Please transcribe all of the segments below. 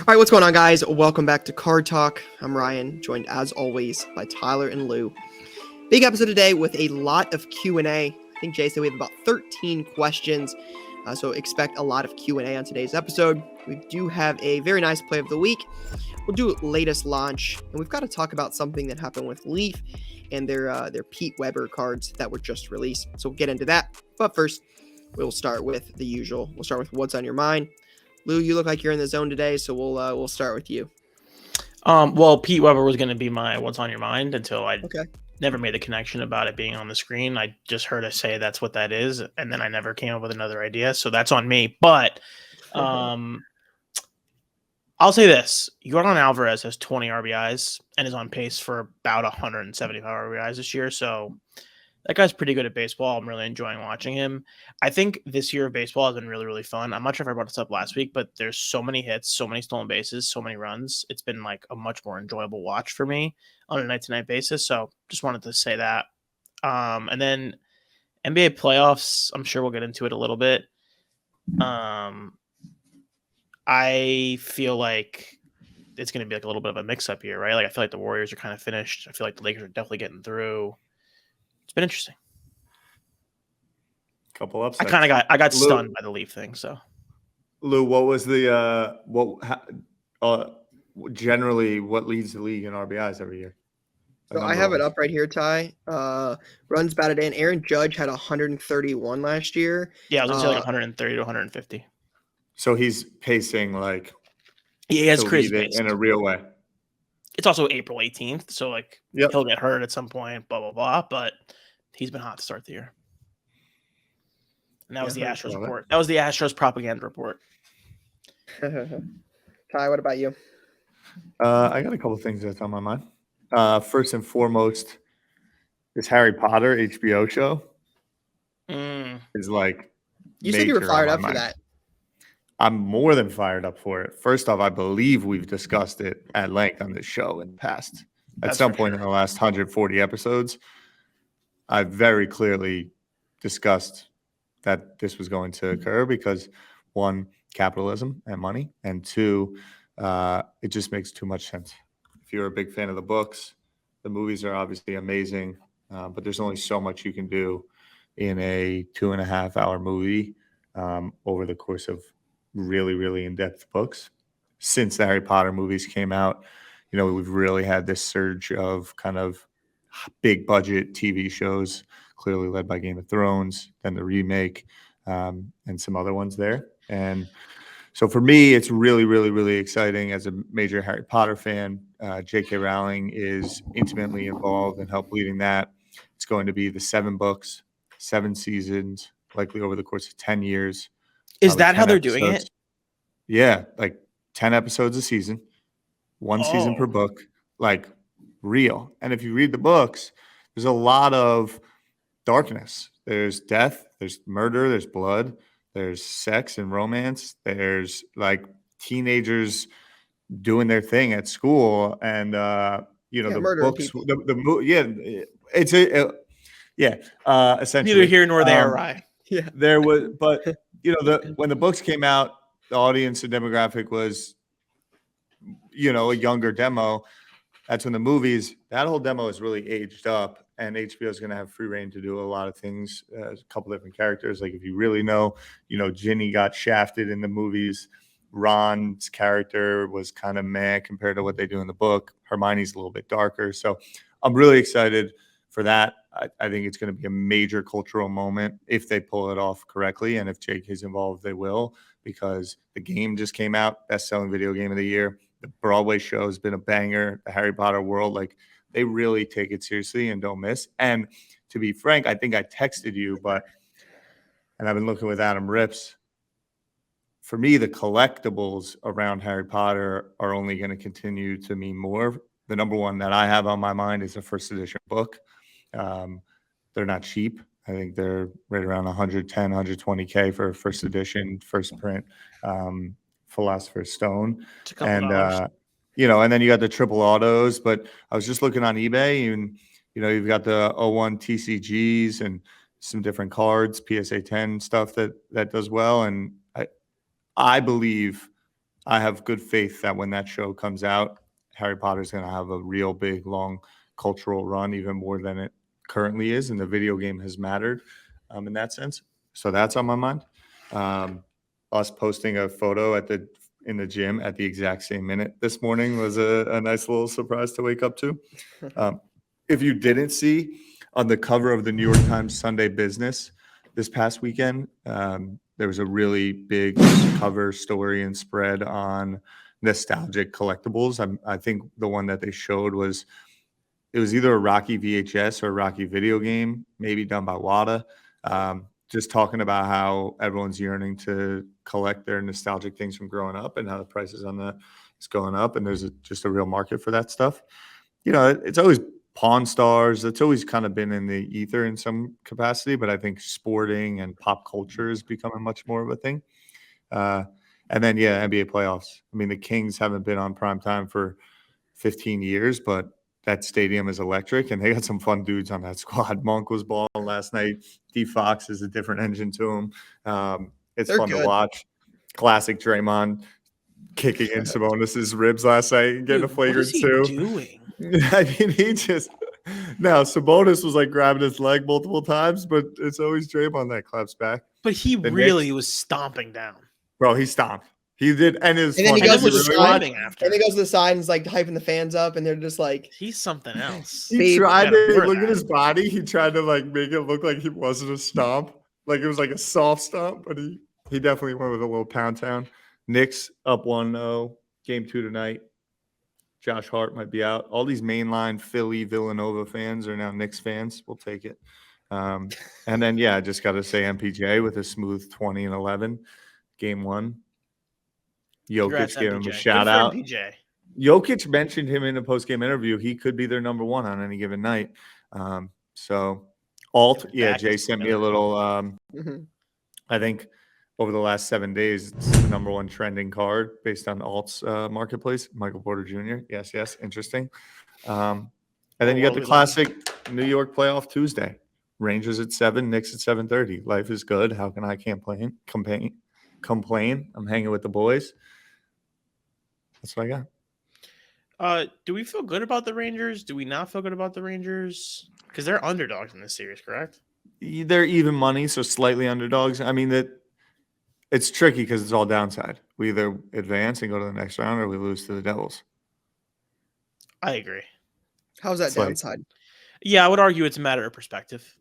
All right, what's going on, guys? Welcome back to Card Talk. I'm Ryan, joined as always by Tyler and Lou. Big episode today with a lot of Q&A. I think Jay said we have about 13 questions, so expect a lot of Q&A on today's episode. We do have a very nice play of the week. We'll do latest launch, and we've got to talk about something that happened with Leaf and their Pete Weber cards that were just released. So we'll get into that. But first, we'll start with the usual. We'll start with what's on your mind. Lou, you look like you're in the zone today, so we'll start with you. Well, Pete Weber was going to be my what's on your mind until I Okay. never made the connection about it being on the screen. I just heard us say that's what that is, and then I never came up with another idea, so that's on me. But I'll say this. Yordan Alvarez has 20 RBIs and is on pace for about 175 RBIs this year, so that guy's pretty good at baseball. I'm really enjoying watching him. I think this year of baseball has been really, really fun. I'm not sure if I brought this up last week, but there's so many hits, so many stolen bases, so many runs. It's been like a much more enjoyable watch for me on a night-to-night basis. So just wanted to say that. And then NBA playoffs, I'm sure we'll get into it a little bit. I feel like it's going to be like a little bit of a mix-up here, right? Like I feel like the Warriors are kind of finished. I feel like the Lakers are definitely getting through. It's been interesting. Couple upsets. I got stunned by the Leaf thing. So, Lou, what was the generally what leads the league in RBIs every year? So I have it up right here, Ty. Runs batted in. Aaron Judge had 131 last year. Yeah, I was gonna say like 130 to 150. So he's pacing like he has crazy pace in a real way. It's also April 18th, so like he'll get hurt at some point, blah, blah, blah. But he's been hot to start the year. And that was the Astros report. That was the Astros propaganda report. Ty, what about you? I got a couple things that's on my mind. First and foremost, this Harry Potter HBO show is like. You said you were fired up for that. I'm more than fired up for it. First off, I believe we've discussed it at length on this show in the past. At some point in the last 140 episodes, I very clearly discussed that this was going to occur because, one, capitalism and money, and two, it just makes too much sense. If you're a big fan of the books, the movies are obviously amazing, but there's only so much you can do in a 2.5-hour movie over the course of really, really in-depth books. Since the Harry Potter movies came out, we've really had this surge of kind of big budget TV shows, clearly led by Game of Thrones, then the remake, and some other ones there. And so for me, it's really, really, really exciting as a major Harry Potter fan. J.K. Rowling is intimately involved and helped leading that. It's going to be the 7 books, 7 seasons, likely over the course of 10 years. Is that how they're doing it? Yeah, like 10 episodes a season, 1 season per book, like real. And if you read the books, there's a lot of darkness. There's death, there's murder, there's blood, there's sex and romance. There's like teenagers doing their thing at school, and the books, essentially neither here nor there, right? Yeah, there was, but when the books came out, the audience and demographic was, a younger demo. That's when the movies, that whole demo is really aged up, and HBO is going to have free reign to do a lot of things. A couple different characters. Like if you really know, Ginny got shafted in the movies. Ron's character was kind of meh compared to what they do in the book. Hermione's a little bit darker. So I'm really excited for that. I think it's going to be a major cultural moment if they pull it off correctly. And if Jake is involved, they will, because the game just came out, best-selling video game of the year. The Broadway show has been a banger. The Harry Potter world, like they really take it seriously and don't miss. And to be frank, I think I texted you, and I've been looking with Adam Rips. For me, the collectibles around Harry Potter are only going to continue to mean more. The number one that I have on my mind is a first edition book. They're not cheap. I think they're right around 110, 120K for a first edition, first print, Philosopher's Stone. And, and then you got the triple autos, but I was just looking on eBay and, you've got the 01 TCGs and some different cards, PSA 10 stuff that does well. And I believe I have good faith that when that show comes out, Harry Potter's going to have a real big, long cultural run, even more than it currently is. And the video game has mattered in that sense. So that's on my mind. Us posting a photo in the gym at the exact same minute this morning was a nice little surprise to wake up to. If you didn't see, on the cover of the New York Times Sunday Business this past weekend, there was a really big cover story and spread on nostalgic collectibles. I think the one that they showed was either a Rocky VHS or a Rocky video game, maybe done by WADA. Just talking about how everyone's yearning to collect their nostalgic things from growing up and how the prices on that is going up. And there's just a real market for that stuff. You know, it's always Pawn Stars. It's always kind of been in the ether in some capacity, but I think sporting and pop culture is becoming much more of a thing. And then, NBA playoffs. I mean, the Kings haven't been on prime time for 15 years, but that stadium is electric, and they got some fun dudes on that squad. Monk was balling last night. D Fox is a different engine to him. It's fun to watch. Classic Draymond kicking in Sabonis's ribs last night and getting a flagrant two. What is he doing? I mean, now Sabonis was like grabbing his leg multiple times, but it's always Draymond that claps back. But he really was stomping down. Bro, he stomped. He did, and then he goes to the side after. And he goes to the side and is like hyping the fans up, and they're just like, he's something else. He tried to look at his body. He tried to like make it look like he wasn't a stomp, like it was like a soft stomp, but he definitely went with a little pound town. Knicks up 1-0, game 2 tonight. Josh Hart might be out. All these mainline Philly, Villanova fans are now Knicks fans. We'll take it. And then, I just got to say MPJ with a smooth 20-11, game 1. Jokic gave him a shout out. MPJ. Jokic mentioned him in a post-game interview. He could be their number 1 on any given night. Jay sent me a little, I think over the last 7 days, it's the number 1 trending card based on Alt's marketplace. Michael Porter Jr. Yes. Interesting. And then you got the classic New York playoff Tuesday. Rangers at 7, Knicks at 7:30. Life is good. How can I complain? I'm hanging with the boys. That's what I got. Do we feel good about the Rangers? Do we not feel good about the Rangers? Because they're underdogs in this series, correct? They're even money, so slightly underdogs. I mean, it's tricky because it's all downside. We either advance and go to the next round, or we lose to the Devils. I agree. How's that downside? I would argue it's a matter of perspective.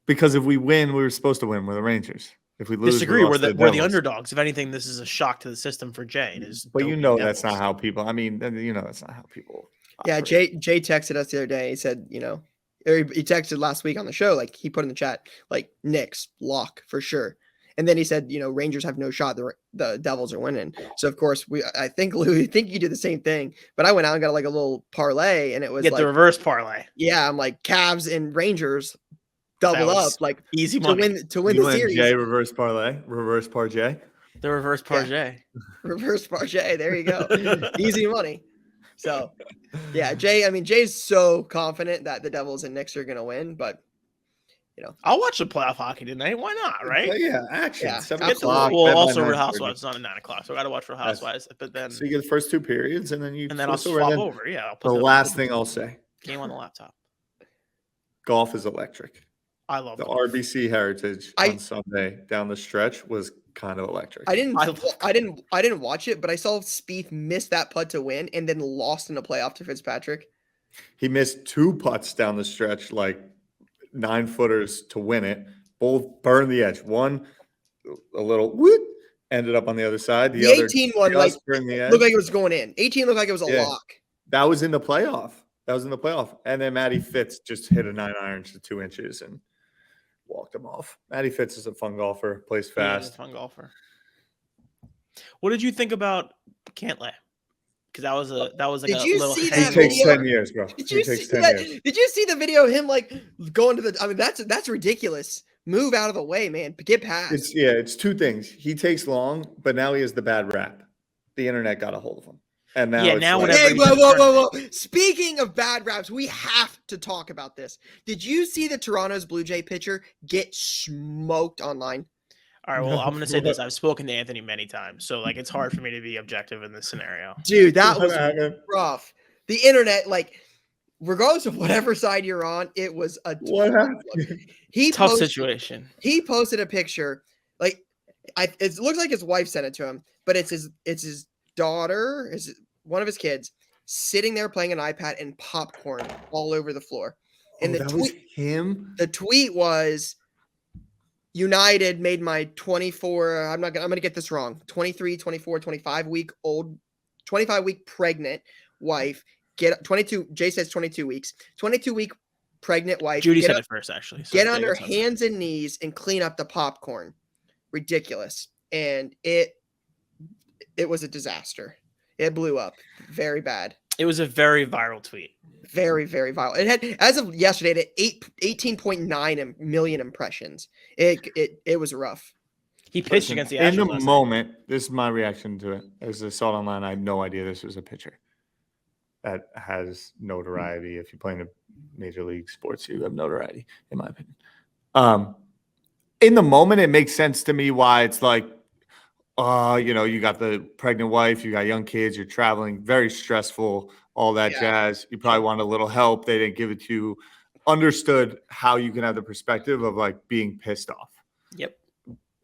Because if we win, we were supposed to win. We're the Rangers. If we lose, disagree. We're the underdogs. If anything, this is a shock to the system for Jay. But that's not how people. I mean, that's not how people. Yeah, operate. Jay texted us the other day. He said, or he texted last week on the show. Like he put in the chat, like Knicks lock for sure. And then he said, Rangers have no shot. The Devils are winning. So of course I think Lou, you do the same thing. But I went out and got like a little parlay, and it was the reverse parlay. Yeah, I'm like Cavs and Rangers. Double up, like easy money to win the series. Jay reverse parlay, reverse parjay. The reverse parjay. Reverse parjay. There you go. Easy money. So, Jay. I mean, Jay's so confident that the Devils and Knicks are going to win, but I'll watch the playoff hockey tonight. Why not? Right? Yeah, action. Yeah. 7 o'clock. Well, also Real Housewives. It's not at 9 o'clock, so I got to watch Real Housewives. But then, so you get the first 2 periods, and then I'll swap over. Yeah. The last thing I'll say. Game on the laptop. Golf is electric. I love the RBC Heritage on Sunday down the stretch was kind of electric. I didn't watch it, but I saw Spieth miss that putt to win and then lost in a playoff to Fitzpatrick. He missed 2 putts down the stretch, like 9-footers to win it. Both burned the edge. One a little whoop, ended up on the other side. The other 18 one looked like it was going in. 18 looked like it was a lock. That was in the playoff. And then Matty Fitz just hit a 9-iron to 2 inches and walked him off. Matty Fitz is a fun golfer, plays fast. Fun golfer. What did you think about Cantlay? Because that was like did a you little. See that takes video? 10 years, bro. Did you see the video of him like going to the? I mean, that's ridiculous. Move out of the way, man. Get past. It's 2 things. He takes long, but now he has the bad rap. The internet got a hold of him. And now, whoa. Speaking of bad raps, we have to talk about this. Did you see the Toronto's Blue Jay pitcher get smoked online? All right, well, I'm going to say this. I've spoken to Anthony many times, so like it's hard for me to be objective in this scenario. Dude, that was rough. The internet, like, regardless of whatever side you're on, it was a tough situation. He posted a picture, like, it looks like his wife sent it to him, but it's his daughter, one of his kids, sitting there playing an iPad and popcorn all over the floor. And that was him. The tweet was, United made my 24, I'm going to get this wrong, 23, 24, 25 week pregnant wife, get 22, Jay says 22 weeks, 22 week pregnant wife. Judy said it first, actually. So get on her hands and knees and clean up the popcorn. Ridiculous. And it was a disaster. It blew up very bad. It was a very viral tweet. Very, very viral. It had, as of yesterday, it had 18.9 million impressions. It was rough. He pitched against the Astros. In the moment, this is my reaction to it. As I saw it online, I had no idea this was a pitcher that has notoriety. If you play in the major league sports, you have notoriety, in my opinion. In the moment, it makes sense to me why it's like, you got the pregnant wife, you got young kids, you're traveling, very stressful, all that jazz. You probably want a little help. They didn't give it to you. Understood how you can have the perspective of like being pissed off. Yep.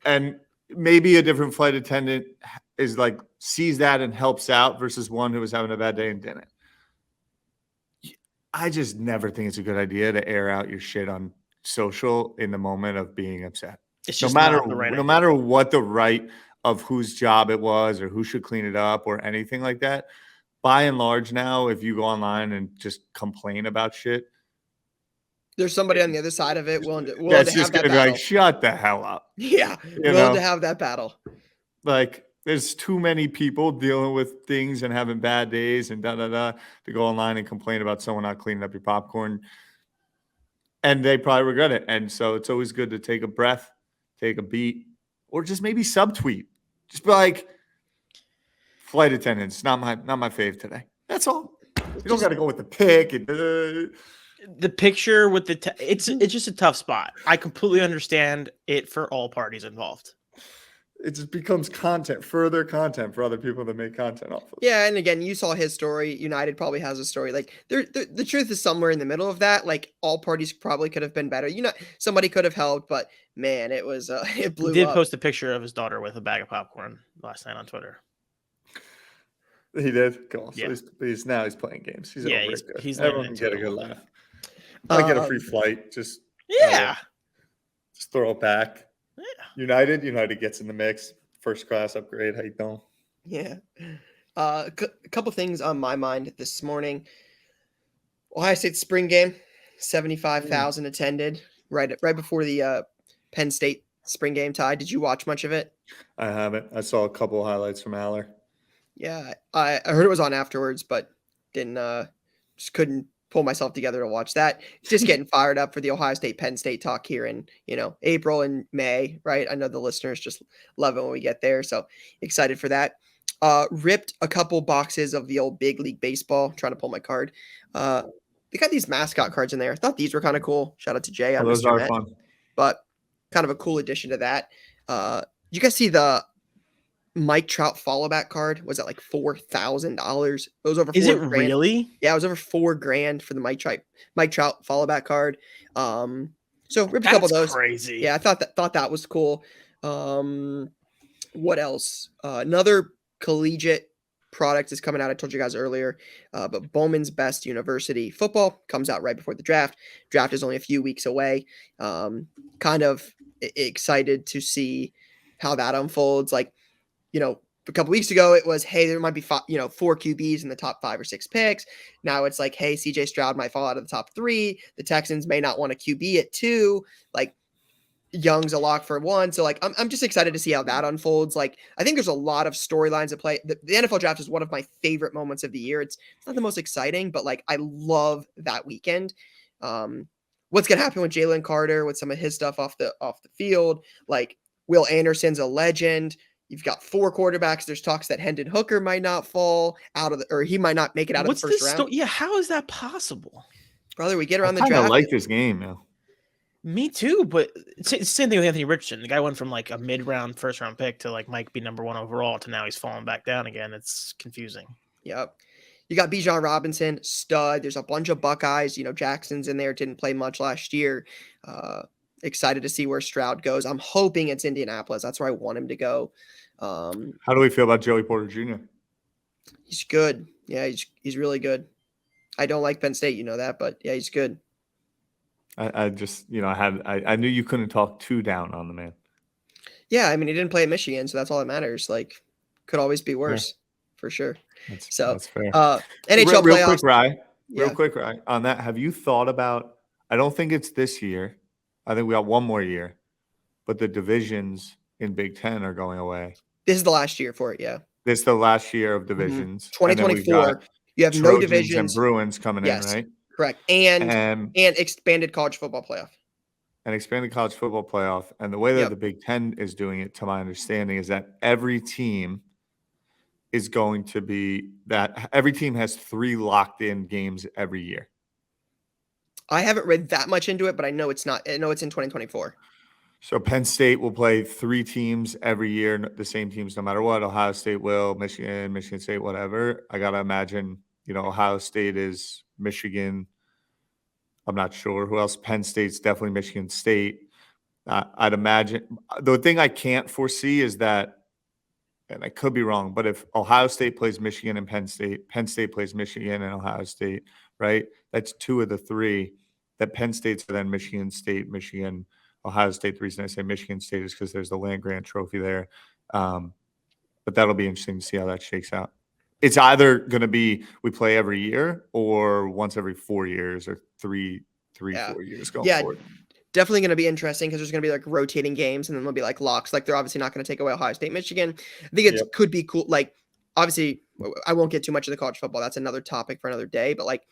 And maybe a different flight attendant is like sees that and helps out versus one who was having a bad day and didn't. I just never think it's a good idea to air out your shit on social in the moment of being upset. It's just no matter what the right of whose job it was or who should clean it up or anything like that. By and large now, if you go online and just complain about shit, there's somebody on the other side of it willing to have going to be like, shut the hell up. Yeah, willing to have that battle. Like, there's too many people dealing with things and having bad days and to go online and complain about someone not cleaning up your popcorn. And they probably regret it. And so it's always good to take a breath, take a beat, or just maybe subtweet. Just be like, flight attendants, not my fave today. That's all. You don't got to go with the pick. The picture with it's just a tough spot. I completely understand it for all parties involved. It just becomes further content for other people that make content off of. Yeah, and again, you saw his story. United probably has a story. Like, the truth is somewhere in the middle of that. Like, all parties probably could have been better. Somebody could have helped, but man, it was it blew up. He did post a picture of his daughter with a bag of popcorn last night on Twitter. He did? Cool. So yeah. he's playing games. He's everyone can get a good laugh. I get a free flight. Just throw it back. Yeah. United gets in the mix. First class upgrade. How you doing? Yeah. A couple things on my mind this morning. Ohio State spring game, 75,000 attended right before the Penn State spring game tie. Did you watch much of it? I haven't. I saw a couple of highlights from Aller. Yeah, I heard it was on afterwards, but just couldn't pull myself together to watch that. Just getting fired up for the Ohio State Penn State talk here in April and May, right? I know the listeners just love it when we get there, so excited for that. Ripped a couple boxes of the old Big League Baseball. Trying to pull my card. They got these mascot cards in there. I thought these were kind of cool. Shout out to Jay. Those are fun, but kind of a cool addition to that. You guys see the Mike Trout follow back card? Was that like $4,000? It was over. Is it really? Yeah, it was over $4,000 for the Mike Trout follow back card. So ripped a couple of those. Crazy. Yeah, I thought that was cool. What else? Another collegiate product is coming out. I told you guys earlier, but Bowman's Best University football comes out right before the draft. Draft is only a few weeks away. Kind of excited to see how that unfolds. Like, a couple weeks ago, it was, hey, there might be 4 QBs in the top 5 or 6 picks. Now it's like, hey, CJ Stroud might fall out of the top 3. The Texans may not want a QB at 2. Like, Young's a lock for 1. So, like, I'm just excited to see how that unfolds. Like, I think there's a lot of storylines at play. The NFL draft is one of my favorite moments of the year. It's not the most exciting, but, like, I love that weekend. What's going to happen with Jalen Carter, with some of his stuff off the field? Like, Will Anderson's a legend. You've got 4 quarterbacks. There's talks that Hendon Hooker might not fall out of or he might not make it out of the first round. Yeah, how is that possible? Brother, we get around the draft. I draft. like this game now. Me too, but it's the same thing with Anthony Richardson. The guy went from like a mid-round, first-round pick to like might be number 1 overall to now he's falling back down again. It's confusing. Yep. You got Bijan Robinson, stud. There's a bunch of Buckeyes. Jackson's in there. Didn't play much last year. Excited to see where Stroud goes. I'm hoping it's Indianapolis. That's where I want him to go. How do we feel about Joey Porter Jr.? He's good. Yeah, he's really good. I don't like Penn State, that, but yeah, he's good. I just, I knew you couldn't talk too down on the man. Yeah, I mean, he didn't play at Michigan, so that's all that matters. Like, could always be worse, for sure. That's fair. NHL playoffs. Real quick, Rye, on that, have you thought about, I don't think it's this year. I think we got one more year, but the divisions in Big Ten are going away. This is the last year for it, yeah. This is the last year of divisions. 2024, you have Trojans no divisions. And Bruins coming in, right? Correct. And expanded college football playoff. An expanded college football playoff. And the way that the Big Ten is doing it, to my understanding, is that every team is going to be that every team has 3 locked in games every year. I haven't read that much into it, but I know it's not. I know it's in 2024. So Penn State will play 3 teams every year, the same teams no matter what. Ohio State will, Michigan State, whatever. I got to imagine, Ohio State is Michigan. I'm not sure who else. Penn State's definitely Michigan State. I'd imagine the thing I can't foresee is that, and I could be wrong, but if Ohio State plays Michigan and Penn State plays Michigan and Ohio State, right? That's 2 of the 3. That Penn State's then Michigan State, Michigan, Ohio State. The reason I say Michigan State is because there's the land-grant trophy there. But that'll be interesting to see how that shakes out. It's either going to be we play every year or once every 4 years or 4 years going forward. Definitely going to be interesting because there's going to be like rotating games and then there'll be like locks. Like they're obviously not going to take away Ohio State, Michigan. I think it could be cool. Like obviously I won't get too much of the college football. That's another topic for another day. But like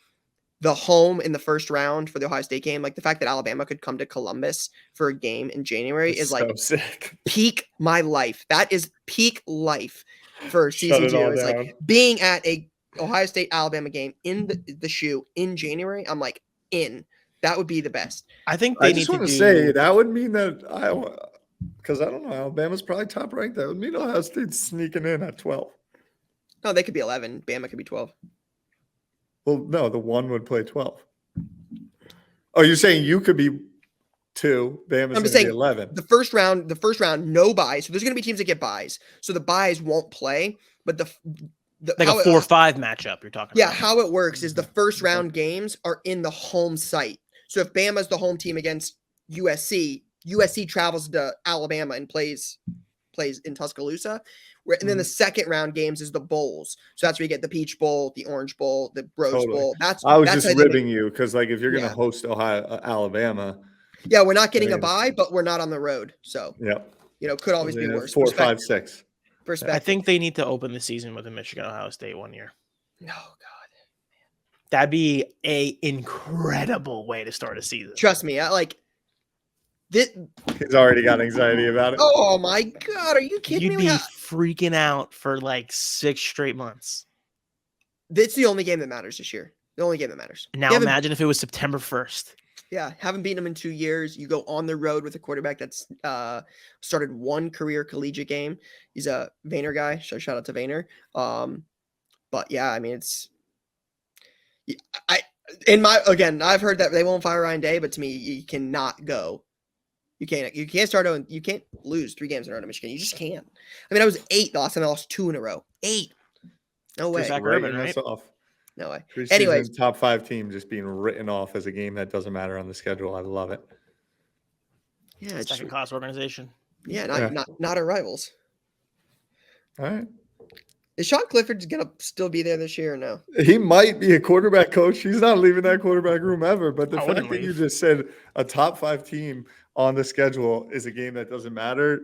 the home in the first round for the Ohio State game, like the fact that Alabama could come to Columbus for a game in January is like sick. Peak my life. That is peak life for season 2. It's like being at a Ohio State Alabama game in the shoe in January. I'm like in. That would be the best. I think I just want to say that would mean that because I don't know, Alabama's probably top ranked. That would mean Ohio State's sneaking in at 12. No, they could be 11. Bama could be 12. Well, no, the 1 would play 12. Oh, you're saying you could be 2, Bama's going to be 11. The first round, no buys. So there's going to be teams that get buys. So the buys won't play, but the like a 4-5 matchup you're talking about. Yeah, how it works is the first round games are in the home site. So if Bama's the home team against USC travels to Alabama and plays in Tuscaloosa. And then the second round games is the bowls. So that's where you get the Peach Bowl, the Orange Bowl, the Rose Bowl. I was just ribbing you because like if you're going to host Alabama. Yeah, we're not getting a bye, but we're not on the road. So, could always be worse. 4, 5, 6. Perspective. I think they need to open the season with a Michigan Ohio State 1 year. Oh, God. That'd be a incredible way to start a season. Trust me. He's already got anxiety about it. Oh, my God. Are you kidding me? You'd be freaking out for like 6 straight months. It's the only game that matters this year. The only game that matters. Now imagine if it was September 1st. Yeah, haven't beaten them in 2 years. You go on the road with a quarterback that's started 1 career collegiate game. He's a Vayner guy. So shout out to Vayner. But yeah, I mean, I've heard that they won't fire Ryan Day, but to me, you cannot go. You can't start out. You can't lose 3 games in a row to Michigan. You just can't. I mean, I was 8 the last time I lost 2 in a row. 8. No way. Right? No way. Anyways, top 5 team just being written off as a game that doesn't matter on the schedule. I love it. Yeah, it's second class organization. Yeah, not our rivals. All right. Is Sean Clifford gonna still be there this year or no? He might be a quarterback coach. He's not leaving that quarterback room ever. But the fact that you just said a top 5 team on the schedule is a game that doesn't matter.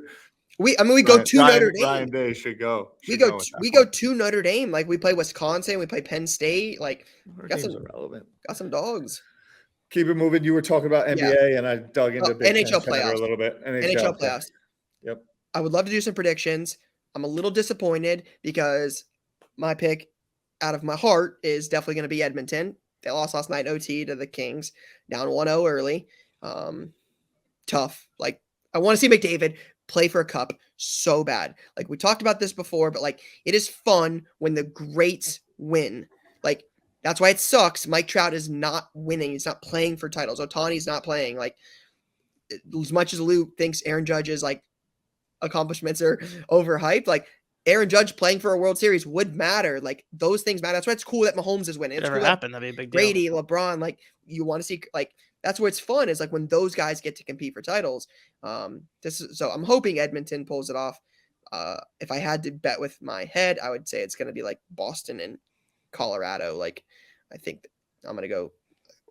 We go to Notre Dame. Ryan Day should go. We go to Notre Dame. Like we play Wisconsin, we play Penn State. Like got some dogs. Keep it moving. You were talking about NBA, and I dug into NHL playoffs a little bit. NHL playoffs. Yep. I would love to do some predictions. I'm a little disappointed because my pick out of my heart is definitely going to be Edmonton. They lost last night OT to the Kings, down 1-0 early. tough. Like, I want to see McDavid play for a cup so bad. Like, we talked about this before, but like, it is fun when the greats win. Like, that's why it sucks. Mike Trout is not winning. He's not playing for titles. Ohtani's not playing. Like, as much as Lou thinks Aaron Judge's like accomplishments are overhyped, like Aaron Judge playing for a World Series would matter. Like, those things matter. That's why it's cool that Mahomes is winning. If it It's ever cool happened, that'd be a big deal. Brady, LeBron, like, you want to see, like, that's what's fun is like when those guys get to compete for titles. So I'm hoping Edmonton pulls it off. If I had to bet with my head, I would say it's going to be like Boston and Colorado. Like, I think I'm going to go.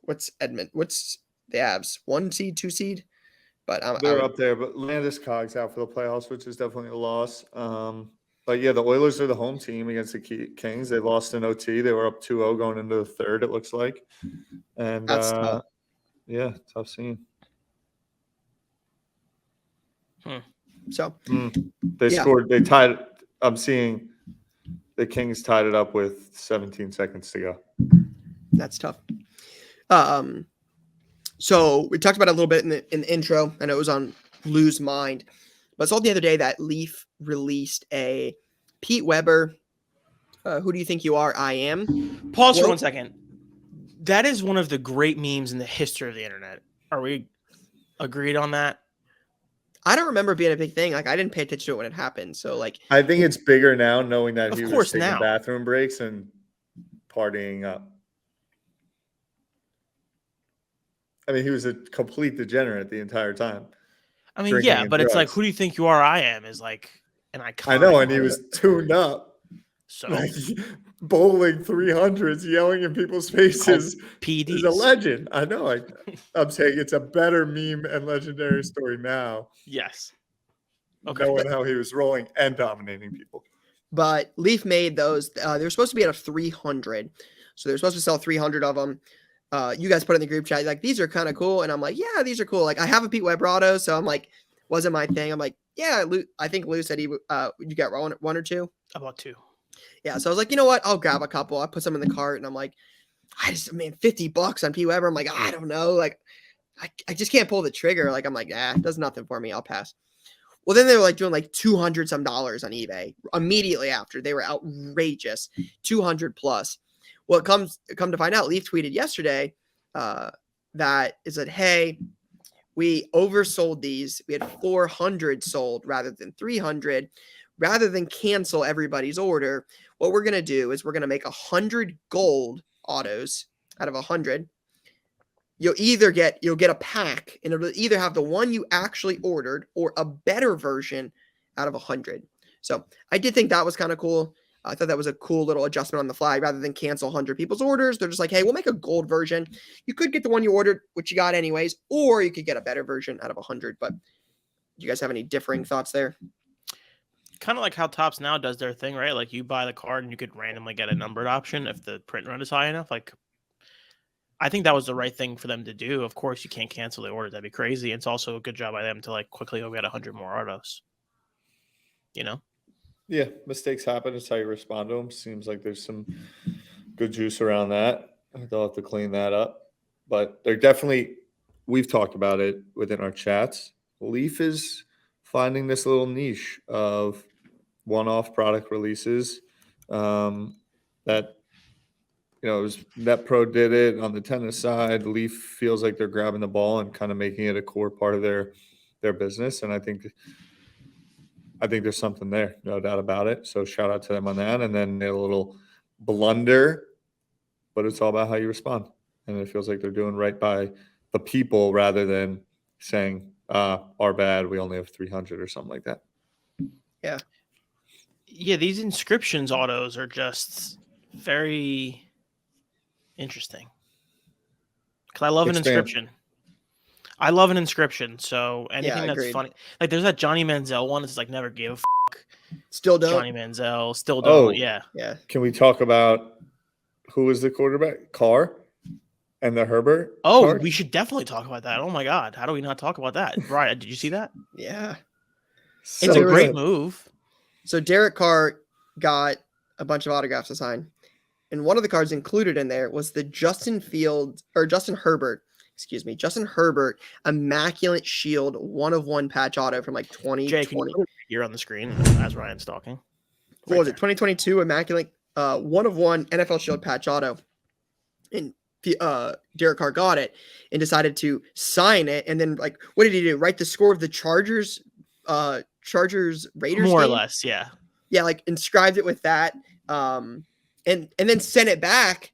What's the Avs? 1 seed, 2 seed? But they're up there. But Landeskog's out for the playoffs, which is definitely a loss. But yeah, the Oilers are the home team against the Kings. They lost in OT. They were up 2-0 going into the third, it looks like. And that's tough. Yeah, tough scene. So they scored. They tied. I'm seeing the Kings tied it up with 17 seconds to go. That's tough. So we talked about it a little bit in the intro. I know it was on Lou's mind, but I saw the other day that Leaf released a Pete Weber. Who do you think you are? I am. Pause for 1 second. That is one of the great memes in the history of the internet. Are we agreed on that? I don't remember being a big thing. Like, I didn't pay attention to it when it happened. So like, I think it's bigger now, knowing that he was taking now. bathroom breaks and partying up. I mean, he was a complete degenerate the entire time. I mean, yeah, but it's like, who do you think you are? I am is like an icon. I know, and he was tuned up. So like, bowling 300s, yelling in people's faces. PDs. He's a legend. I know. I'm saying it's a better meme and legendary story now. Yes. Okay. Knowing how he was rolling and dominating people. But Leaf made those. They were supposed to be at a 300. So they were supposed to sell 300 of them. You guys put in the group chat, like, these are kind of cool. And I'm like, yeah, these are cool. Like, I have a Pete Weber auto. So I'm like, wasn't my thing. I'm like, yeah, Lou, I think Lou said you got one or two? About 2. Yeah, so I was like, you know what? I'll grab a couple. I put some in the cart, and I'm like, $50 on Pete Weber. I'm like, I don't know. Like, I just can't pull the trigger. Like, I'm like, it does nothing for me. I'll pass. Well, then they were like doing like $200 some on eBay immediately after. They were outrageous, 200 plus. Well, come to find out, Leaf tweeted yesterday that it said, hey, we oversold these. We had 400 sold rather than 300. Rather than cancel everybody's order, what we're going to do is we're going to make 100 gold autos out of 100. You'll get a pack, and it'll either have the one you actually ordered or a better version out of 100. So I did think that was kind of cool. I thought that was a cool little adjustment on the fly. Rather than cancel 100 people's orders, they're just like, hey, we'll make a gold version. You could get the one you ordered, which you got anyways, or you could get a better version out of 100. But do you guys have any differing thoughts there? Kind of like how Topps now does their thing, right? Like, you buy the card and you could randomly get a numbered option if the print run is high enough. Like, I think that was the right thing for them to do. Of course, you can't cancel the order. That'd be crazy. It's also a good job by them to like quickly go get 100 more autos. You know? Yeah, mistakes happen. It's how you respond to them. Seems like there's some good juice around that. They'll have to clean that up. But they're definitely, we've talked about it within our chats. Leaf is finding this little niche of one-off product releases that, you know, it was NetPro did it on the tennis side. Leaf feels like they're grabbing the ball and kind of making it a core part of their business. And I think there's something there, no doubt about it. So shout out to them on that. And then a little blunder, but it's all about how you respond. And it feels like they're doing right by the people rather than saying, our bad, we only have 300 or something like that. Yeah. Yeah, these inscriptions autos are just very interesting. Because I love an inscription. I love an inscription. So anything that's funny. Like, there's that Johnny Manziel one. It's like, never gave a fuck. Still don't. Johnny Manziel. Still don't. Yeah. Can we talk about who was the quarterback? Carr and the Herbert? Oh, card? We should definitely talk about that. Oh, my God. How do we not talk about that? Brian, did you see that? Yeah. It's a great move. So Derek Carr got a bunch of autographs to sign. And one of the cards included in there was the Justin Herbert Justin Herbert, Immaculate Shield, 1/1 patch auto from like 2020. Jay, can you put it here on the screen as Ryan's talking? What was it? 2022 Immaculate 1/1 NFL Shield patch auto. And Derek Carr got it and decided to sign it. And then, like, what did he do? Write the score of the Chargers Raiders More or game? less, yeah. Yeah, like inscribed it with that. And then sent it back.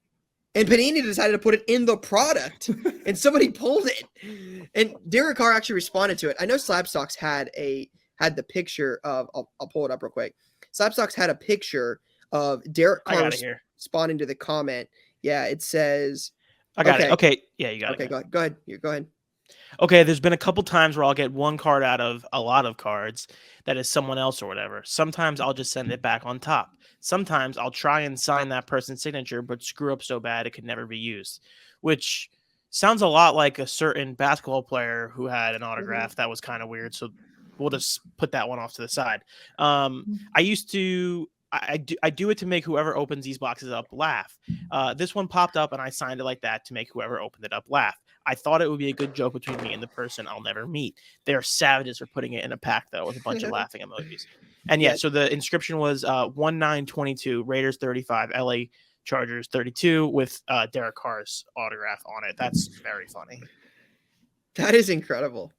And Panini decided to put it in the product, and somebody pulled it. And Derek Carr actually responded to it. I know Slabstocks had the picture of. I'll pull it up real quick. Slabstocks had a picture of Derek Carr responding to the comment. Yeah, it says. I got it. Okay, yeah, you got it. Okay, go ahead. Go ahead. Okay, there's been a couple times where I'll get one card out of a lot of cards that is someone else or whatever. Sometimes I'll just send it back on top. Sometimes I'll try and sign that person's signature, but screw up so bad it could never be used, which sounds a lot like a certain basketball player who had an autograph that was kind of weird. So we'll just put that one off to the side. I used to. I do it to make whoever opens these boxes up laugh. This one popped up and I signed it like that to make whoever opened it up laugh. I thought it would be a good joke between me and the person I'll never meet. They are savages for putting it in a pack, though, with a bunch of laughing emojis. And yeah, so the inscription was 1922, Raiders 35, LA Chargers 32, with Derek Carr's autograph on it. That's very funny. That is incredible.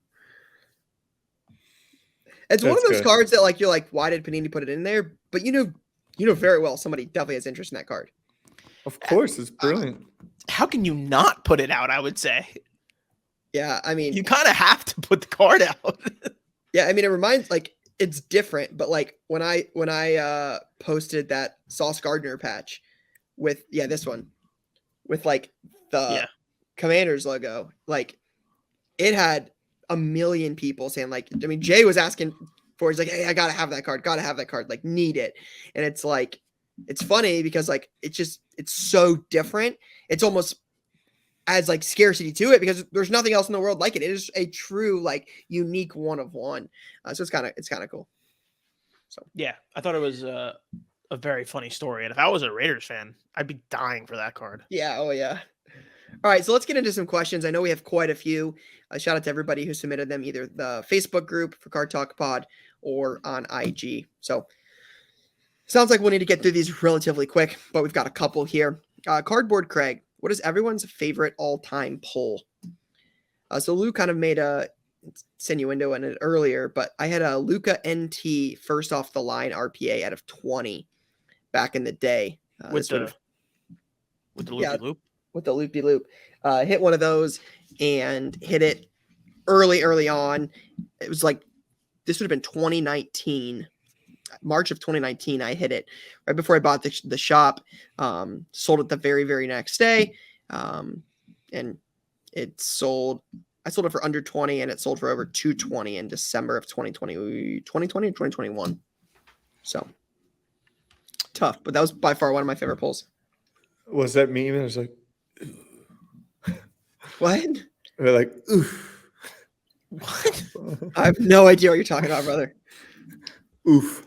It's one of those cards that, like, you're like, why did Panini put it in there? But you know very well somebody definitely has interest in that card. Of course, it's brilliant. How can you not put it out, I would say? Yeah, I mean, you kind of have to put the card out. Yeah, I mean, it reminds, like, it's different, but like when I posted that Sauce Gardner patch with this one with like the Commanders logo, like it had a million people saying, like, I mean, Jay was asking for, he's like, hey, I gotta have that card, like, need it. And it's like, it's funny because like it's so different. It's almost adds like scarcity to it because there's nothing else in the world like it. It is a true, like, unique one of one. So it's kind of cool. So yeah, I thought it was a very funny story. And if I was a Raiders fan, I'd be dying for that card. Yeah. Oh yeah. All right, so let's get into some questions. I know we have quite a few. Shout out to everybody who submitted them, either the Facebook group for Card Talk Pod or on IG. So sounds like we'll need to get through these relatively quick, but we've got a couple here. Cardboard Craig, what is everyone's favorite all-time pull? So Lou kind of made a insinuendo in it earlier, but I had a Luka NT first off the line RPA out of 20 back in the day. With the loop-de-loop? With the loop-de-loop. Hit one of those and hit it early on. It was like, this would have been 2019. March of 2019, I hit it right before I bought the shop. Sold it the very, very next day. And it sold. I sold it for under 20 and it sold for over 220 in December of 2020 or 2021. So tough, but that was by far one of my favorite pulls. Was that meme? It was like, what? They're like, oof. What? I have no idea what you're talking about, brother. Oof.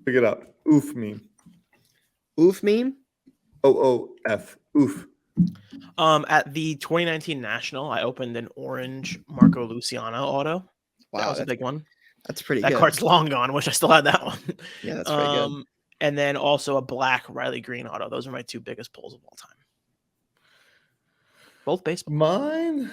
Pick it up. Oof meme. Oof meme? OOF. Oof. At the 2019 National, I opened an orange Marco Luciano auto. Wow, that was a big one. That's pretty good. That card's long gone. Wish I still had that one. Yeah, that's pretty good. And then also a black Riley Green auto. Those are my two biggest pulls of all time. Both baseball. Mine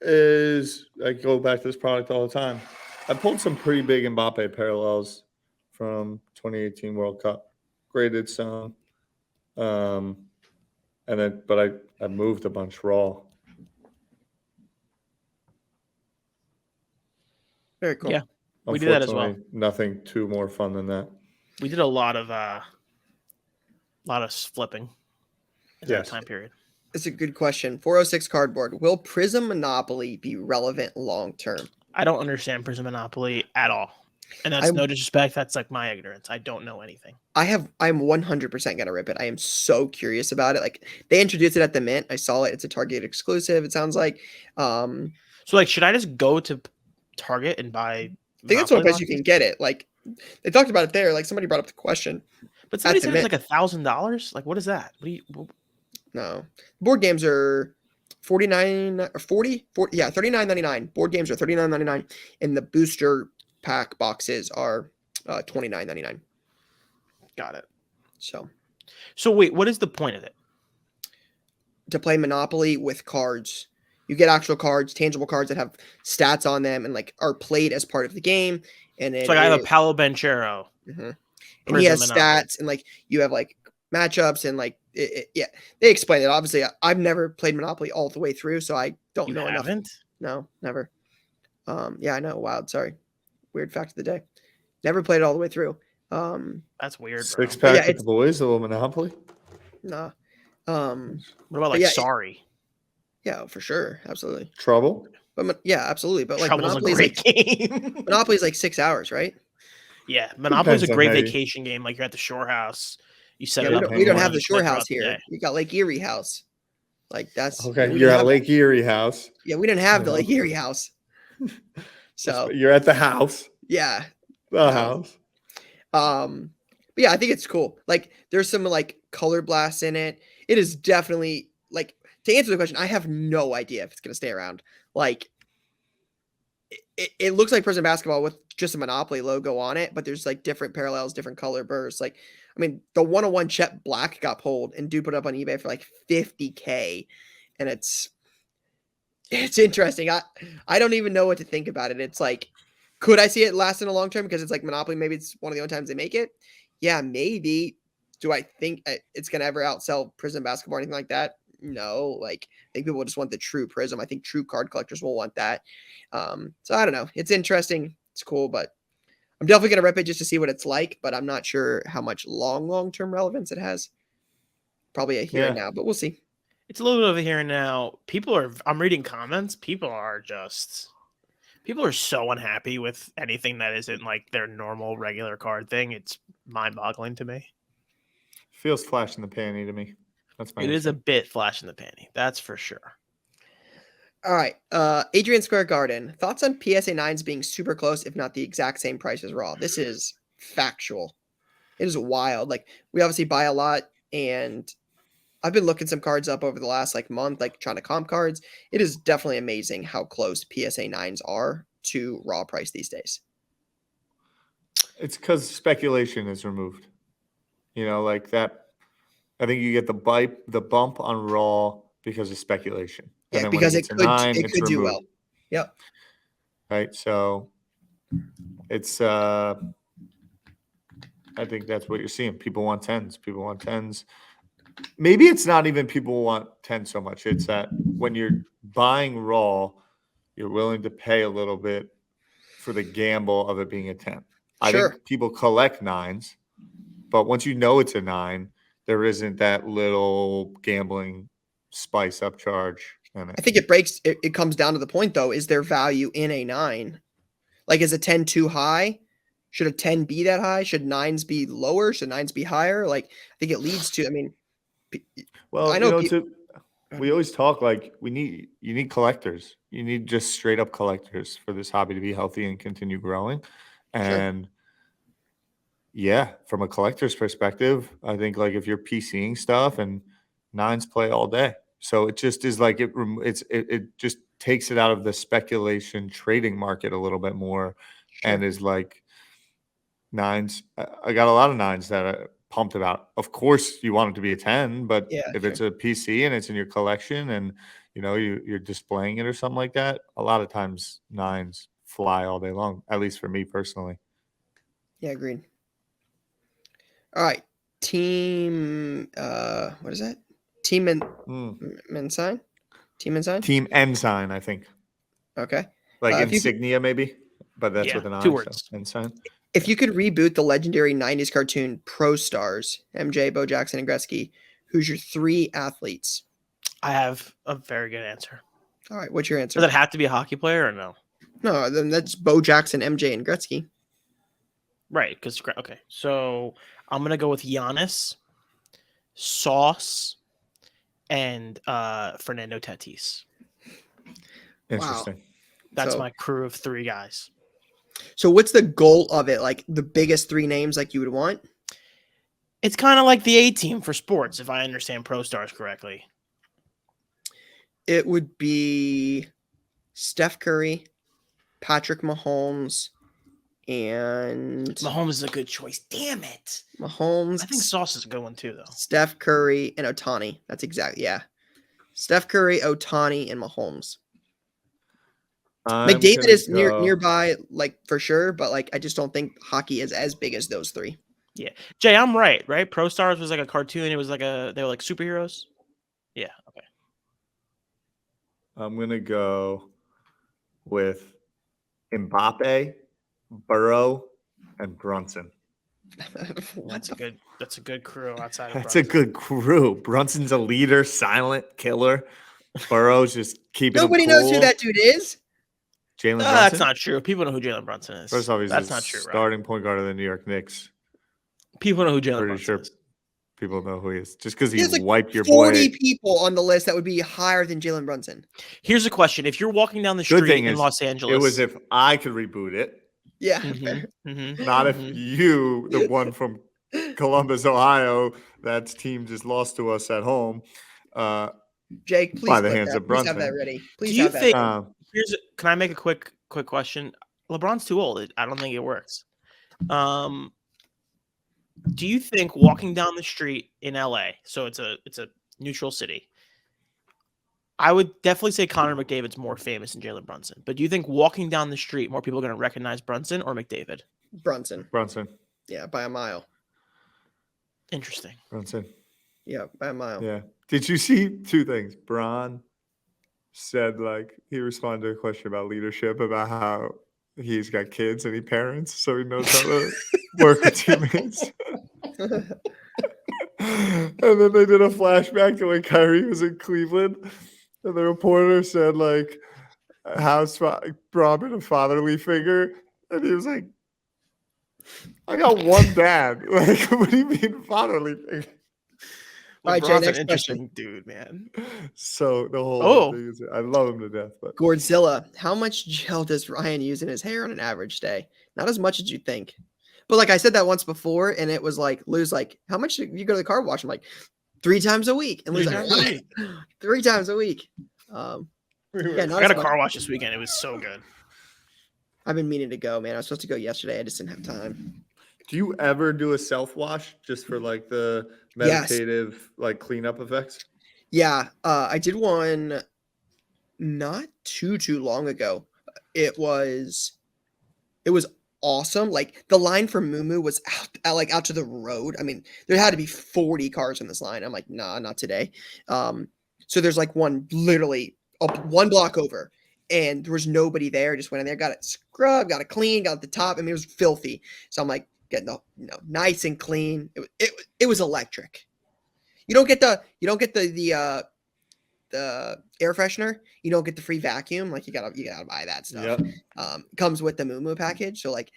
is, I go back to this product all the time. I pulled some pretty big Mbappe parallels from 2018 World Cup. Graded some. And then, but I moved a bunch raw. Very cool. Yeah, we did that as well. Nothing too more fun than that. We did a lot of flipping in that time period. It's a good question. 406 Cardboard. Will Prizm Monopoly be relevant long term? I don't understand Prizm Monopoly at all. And that's no disrespect. That's like my ignorance. I don't know anything. I'm 100% going to rip it. I am so curious about it. Like, they introduced it at the Mint. I saw it. It's a Target exclusive, it sounds like. So, like, should I just go to Target and buy? I think that's one place you can get it. Like, they talked about it there. Like, somebody brought up the question. But somebody said it's like $1,000. Like, what is that? No. Board games are $49 or 40, yeah, $39.99. Board games are $39.99, and the booster pack boxes are $29.99. Got it. So wait, what is the point of it? to play Monopoly with cards, you get actual cards, tangible cards that have stats on them and like are played as part of the game. And It's it like I have a is, Paolo Banchero. and he Prizm has Monopoly. stats and like you have like matchups and like yeah, they explain it. Obviously, I've never played Monopoly all the way through, so I don't You know enough. haven't? No, never. Yeah, I know. Wild. Sorry. Weird fact of the day. Never played it all the way through. That's weird, bro. Six pack yeah, with it's- the boys, a little Monopoly. Nah. What about like yeah, Sorry? Yeah, for sure, absolutely. Trouble. But yeah, absolutely. But like Trouble's a Monopoly is great like game. Monopoly is like 6 hours, right? Yeah, Monopoly's a Depends on great how you- vacation game. Like you're at the shore house, you set Yeah, it we up. don't, in we the don't morning, have the you play shore house throughout the here. day. You got Lake Erie house. Like that's Okay, we you're didn't at have- Lake Erie house. Yeah, we didn't have the Yeah. Lake Erie house. So You're at the house. yeah. The house. But yeah, I think it's cool. Like there's some like color blasts in it. It is definitely like to answer the question, I have no idea if it's gonna stay around. Like it looks like Prizm basketball with just a Monopoly logo on it, but there's like different parallels, different color bursts. Like, I mean, the 101 Chet Black got pulled and dude put it up on eBay for like $50K, and it's interesting. I don't even know what to think about it. It's like, could I see it last in a long term because it's like Monopoly? Maybe it's one of the only times they make it. Yeah, maybe. Do I think it's gonna ever outsell Prizm basketball or anything like that? No. Like, I think people just want the true Prizm. I think true card collectors will want that. So I don't know. It's interesting. It's cool, but I'm definitely gonna rip it just to see what it's like. But I'm not sure how much long-term relevance it has. Probably a here and now, but we'll see. It's a little bit of a here and now. I'm reading comments. People are so unhappy with anything that isn't like their normal regular card thing. It's mind-boggling to me. Feels flash in the panty to me. That's my It is answer. a bit flash in the panty. That's for sure. All right. Adrian Square Garden. Thoughts on PSA 9s being super close, if not the exact same price as Raw? This is factual. It is wild. Like, we obviously buy a lot, and I've been looking some cards up over the last like month, like trying to comp cards. It is definitely amazing how close PSA 9s are to Raw price these days. It's because speculation is removed. You know, like that. I think you get the bump on Raw because of speculation. Yeah, And then because when it gets to could 9, it it's could do removed. well. Yep. Right. So it's I think that's what you're seeing. People want 10s. People want 10s. Maybe it's not even people want 10 so much. It's that when you're buying Raw, you're willing to pay a little bit for the gamble of it being a 10. I Sure. think people collect 9s, but once you know it's a 9, there isn't that little gambling spice upcharge in it. I think it comes down to the point though, is there value in a 9? Like, is a 10 too high? Should a 10 be that high? Should 9s be lower? Should 9s be higher? Like, I think it leads to, I mean, Well, I know we always talk like you need collectors. You need just straight up collectors for this hobby to be healthy and continue growing. And yeah, from a collector's perspective, I think like if you're PCing stuff and 9s play all day. So it just is like it just takes it out of the speculation trading market a little bit more and is like 9s. I got a lot of 9s that are pumped about. Of course, you want it to be a 10, but if it's a PC and it's in your collection and you know you're displaying it or something like that, a lot of times 9s fly all day long. At least for me personally. Yeah, agreed. All right, team. What is that? Team Ensign. Team Ensign. Team Ensign, I think. Okay. Like if insignia, maybe, but that's with an I. 2 words. So Ensign. If you could reboot the legendary 90s cartoon Pro Stars, MJ, Bo Jackson, and Gretzky, who's your 3 athletes? I have a very good answer. All right, what's your answer? Does it have to be a hockey player or no? No, then that's Bo Jackson, MJ, and Gretzky. Right, because okay, so I'm gonna go with Giannis, Sauce, and Fernando Tatis. Interesting. Wow. That's my crew of 3 guys. So what's the goal of it? Like the biggest 3 names like you would want? It's kind of like the A team for sports, if I understand Pro Stars correctly. It would be Steph Curry, Patrick Mahomes, and Mahomes is a good choice. Damn it. Mahomes. I think Sauce is a good one too, though. Steph Curry and Ohtani. That's exactly, yeah. Steph Curry, Ohtani, and Mahomes. McDavid is nearby, like for sure, but like I just don't think hockey is as big as those three. Yeah, Jay, I'm right? Pro Stars was like a cartoon. It was like they were like superheroes. Yeah. Okay. I'm gonna go with Mbappe, Burrow, and Brunson. That's a good crew outside of That's Brunson. a good crew. Brunson's a leader, silent killer. Burrow's just keeping Nobody knows who that dude is. Jalen Brunson? That's not true. People know who Jalen Brunson is. First off, he's that's the not true. Starting point guard of the New York Knicks. People know who Jalen Pretty Brunson sure is. people know who he is. Just because He has he like wiped your 40 boy. people on the list that would be higher than Jalen Brunson. Here's a question: if you're walking down the Good street thing in is, Los Angeles, it was if I could reboot it, Yeah. not if you, the one from Columbus, Ohio, that team just lost to us at home. Jake, please by the clip hands that. of Please have that Brunson. ready. Please Do you have think? that. Can I make a quick question? LeBron's too old. I don't think it works. Do you think walking down the street in LA, so it's a neutral city, I would definitely say Connor McDavid's more famous than Jalen Brunson. But do you think walking down the street, more people are going to recognize Brunson or McDavid? Brunson. Yeah, by a mile. Interesting. Brunson. Yeah, by a mile. Yeah. Did you see two things? Bron said, like, he responded to a question about leadership, about how he's got kids and he parents, so he knows how to work with teammates. And then they did a flashback to when Kyrie was in Cleveland, and the reporter said, like, how's Bron been a fatherly figure? And he was like, I got one dad. Like, what do you mean fatherly figure? All right, Jay, LeBron's an next interesting question. dude, man. So the whole thing is, I love him to death. But Gourdzilla, how much gel does Ryan use in his hair on an average day? Not as much as you think. But like I said that once before, and it was like, Lou's like, how much do you go to the car wash? I'm like, 3 times a week. And Lou's like, what? 3 times a week. I got a car wash this weekend. It was so good. I've been meaning to go, man. I was supposed to go yesterday. I just didn't have time. do you ever do a self-wash just for like the meditative like cleanup effects? Yeah, I did one not too long ago. It was awesome. Like the line for Moo was out to the road. I mean, there had to be 40 cars in this line. I'm like, nah, not today. So there's like one literally one block over, and there was nobody there. Just went in there, got it scrubbed, got it clean, got the top. I mean, it was filthy. So I'm like, getting nice and clean. It was electric. You don't get the air freshener. You don't get the free vacuum. Like you gotta buy that stuff. Yep. Comes with the Moo package. So like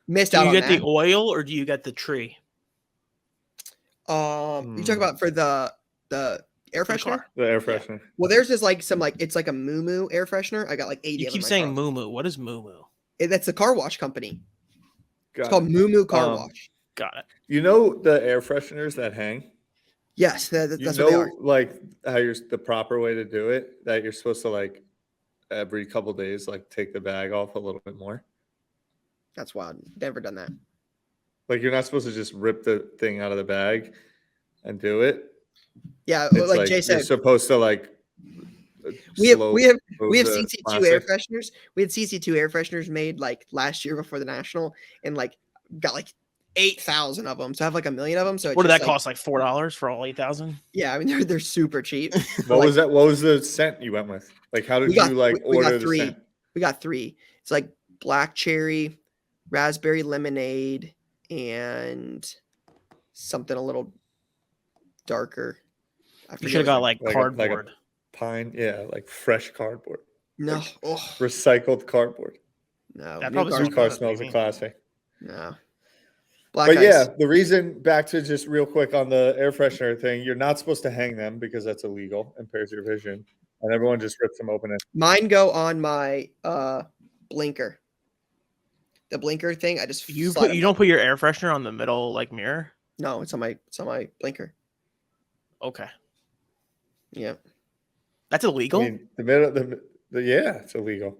missed Do out you on get that. the oil or do you get the tree? You talk about for the air For the freshener? car. The air freshener. Well, there's just like some it's like a Moo air freshener. I got like 80 You of keep them in my saying car. Moo. What is Moo? That's the car wash company. It's Got called it. Moo Car Wash. Got it. You know the air fresheners that hang? Yes, that's You what they are. like how the proper way to do it, that you're supposed to like every couple days, like take the bag off a little bit more. That's wild. Never done that. Like you're not supposed to just rip the thing out of the bag and do it. Yeah, It's like Jay you're said, supposed to like we have the CC2 air plastic. fresheners. We had CC2 air fresheners made like last year before the national, and like got like 8,000 of them. So I have like 1 million of them. So it's What did just, that cost? Like $4 for all 8,000? Yeah, I mean they're super cheap. What like, was that? What was the scent you went with? Like how did you like we order got the 3. scent? We got 3. It's like black cherry, raspberry lemonade, and something a little darker. You should have got like cardboard. Like a pine, yeah, like fresh cardboard. No, like recycled cardboard. No, That new probably car- Your car smells a classic. No. Black But ice. yeah, the reason, back to just real quick on the air freshener thing, you're not supposed to hang them because that's illegal, impairs your vision, and everyone just rips them open. Mine go on my blinker. The blinker thing, I just You slide them don't on. put your air freshener on the middle like mirror? No, it's on my blinker. Okay. Yeah. That's illegal. I mean, the middle, yeah, it's illegal.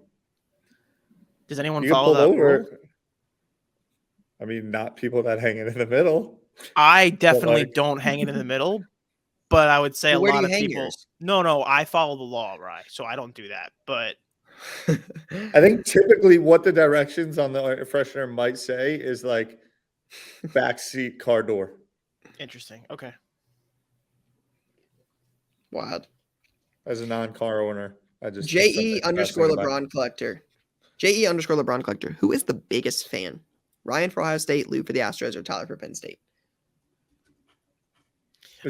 Does anyone You get follow pulled that rule? over. I mean, not people that hang it in the middle. I definitely like- don't hang it in the middle, but I would say Well, a where do lot you of hang people. yours? No, I follow the law, right? So I don't do that. But I think typically what the directions on the air freshener might say is like backseat car door. interesting. Okay. Wild. As a non-car owner, I just JE underscore LeBron collector. JE underscore LeBron collector. Who is the biggest fan? Ryan for Ohio State, Lou for the Astros, or Tyler for Penn State?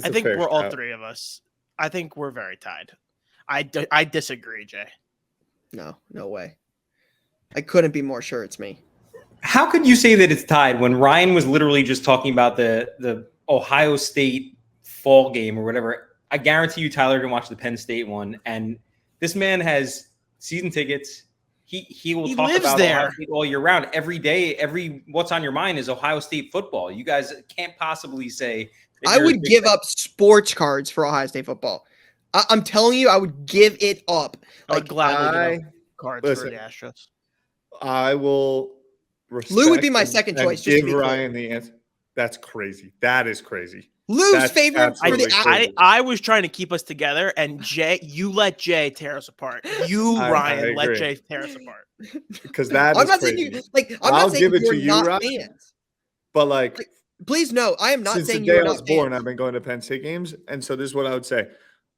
I think we're all three of us. I think we're very tied. I disagree, Jay. No way. I couldn't be more sure it's me. How could you say that it's tied when Ryan was literally just talking about the Ohio State fall game or whatever? I guarantee you Tyler didn't watch the Penn State one, and this man has season tickets. He will talk lives about there Ohio State all year round. Every day, what's on your mind is Ohio State football. You guys can't possibly say that I would give up sports cards for Ohio State football. I'm telling you, I would give it up. I would gladly give up cards for the Astros. I will. Lou would be my second choice. Just Give Ryan the answer. That's crazy. That is crazy. Lou's favorite for the I was trying to keep us together, and Jay, you let Jay tear us apart. Ryan, let Jay tear us apart. Because that I'm is not crazy. saying you I'm not saying you're not Ryan, fans. But like please no, I am not since saying the day you're I not was born, fans. I've been going to Penn State games, and so this is what I would say.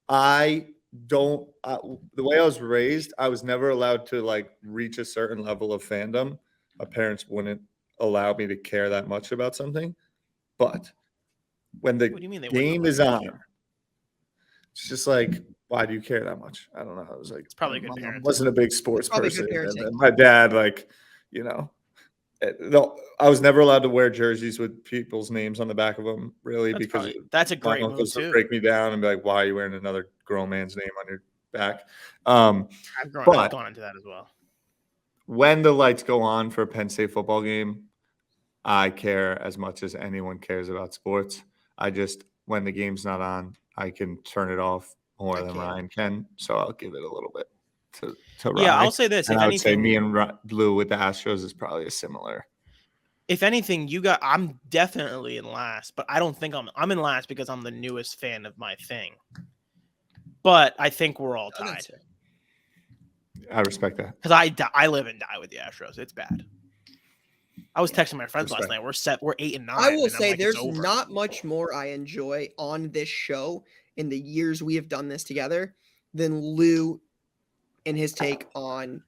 I don't. The way I was raised, I was never allowed to like reach a certain level of fandom. My parents wouldn't allow me to care that much about something, but when the game is on, it's just like, why do you care that much? I don't know. I was like, it's probably good parenting. Wasn't a big sports person. And my dad, like, you know, I was never allowed to wear jerseys with people's names on the back of them, really, because that's a great my uncles move would too. break me down and be like, why are you wearing another grown man's name on your back? I've gone into that as well. When the lights go on for a Penn State football game, I care as much as anyone cares about sports. When the game's not on, I can turn it off more than Ryan can. So I'll give it a little bit to Ryan. Yeah, I'll say this. And I would say me and Blue with the Astros is probably a similar. If anything, I'm definitely in last, but I don't think I'm in last because I'm the newest fan of my thing. But I think we're all tied. I respect that. Because I live and die with the Astros. It's bad. I was texting my friends last night. We're 8-9. I will say there's not much more I enjoy on this show in the years we have done this together than Lou and his take on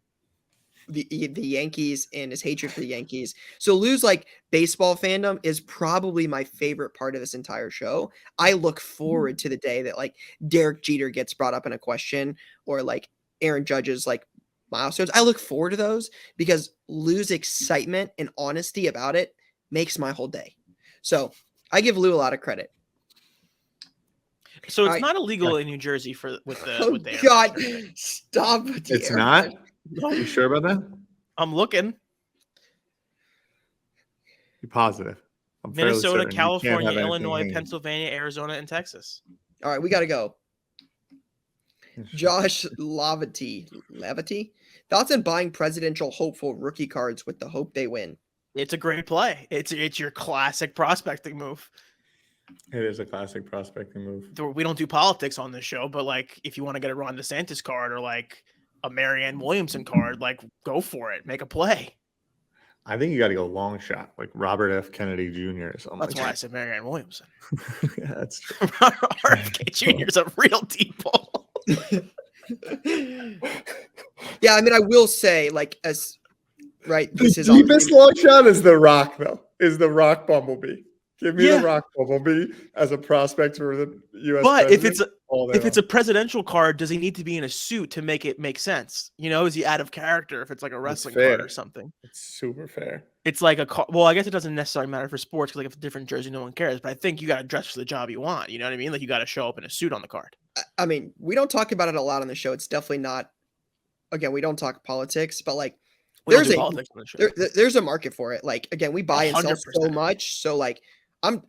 the Yankees and his hatred for the Yankees. So Lou's like baseball fandom is probably my favorite part of this entire show. I look forward to the day that like Derek Jeter gets brought up in a question or like Aaron Judge's like milestones. I look forward to those because Lou's excitement and honesty about it makes my whole day. So I give Lou a lot of credit. So it's not illegal in New Jersey with the God, stop. It's not? Are you sure about that? I'm looking. You're positive. Minnesota, California, Illinois, Pennsylvania, Arizona, and Texas. All right, we got to go. Josh Levity. Thoughts on buying presidential hopeful rookie cards with the hope they win? It's a great play. It's your classic prospecting move. It is a classic prospecting move. We don't do politics on this show, but like if you want to get a Ron DeSantis card or like a Marianne Williamson card, like go for it. Make a play. I think you got to go long shot, like Robert F. Kennedy Jr. or something. That's why I said Marianne Williamson. Yeah, that's true. RFK Jr. is a real deep ball. Yeah, I mean, I will say, like, this is the deepest long shot is the Rock, though. Is the Rock Bumblebee? Give me the Rock Bumblebee as a prospect for the U.S. But president. if it's a presidential card, does he need to be in a suit to make it make sense? You know, is he out of character if it's like a wrestling card or something? It's super fair. It's like well, I guess it doesn't necessarily matter for sports because like if it's a different jersey, no one cares. But I think you got to dress for the job you want. You know what I mean? Like you got to show up in a suit on the card. I mean, we don't talk about it a lot on the show. It's definitely not. Again, we don't talk politics, but like there's a market for it. Like again, we buy and sell so much. So like Trump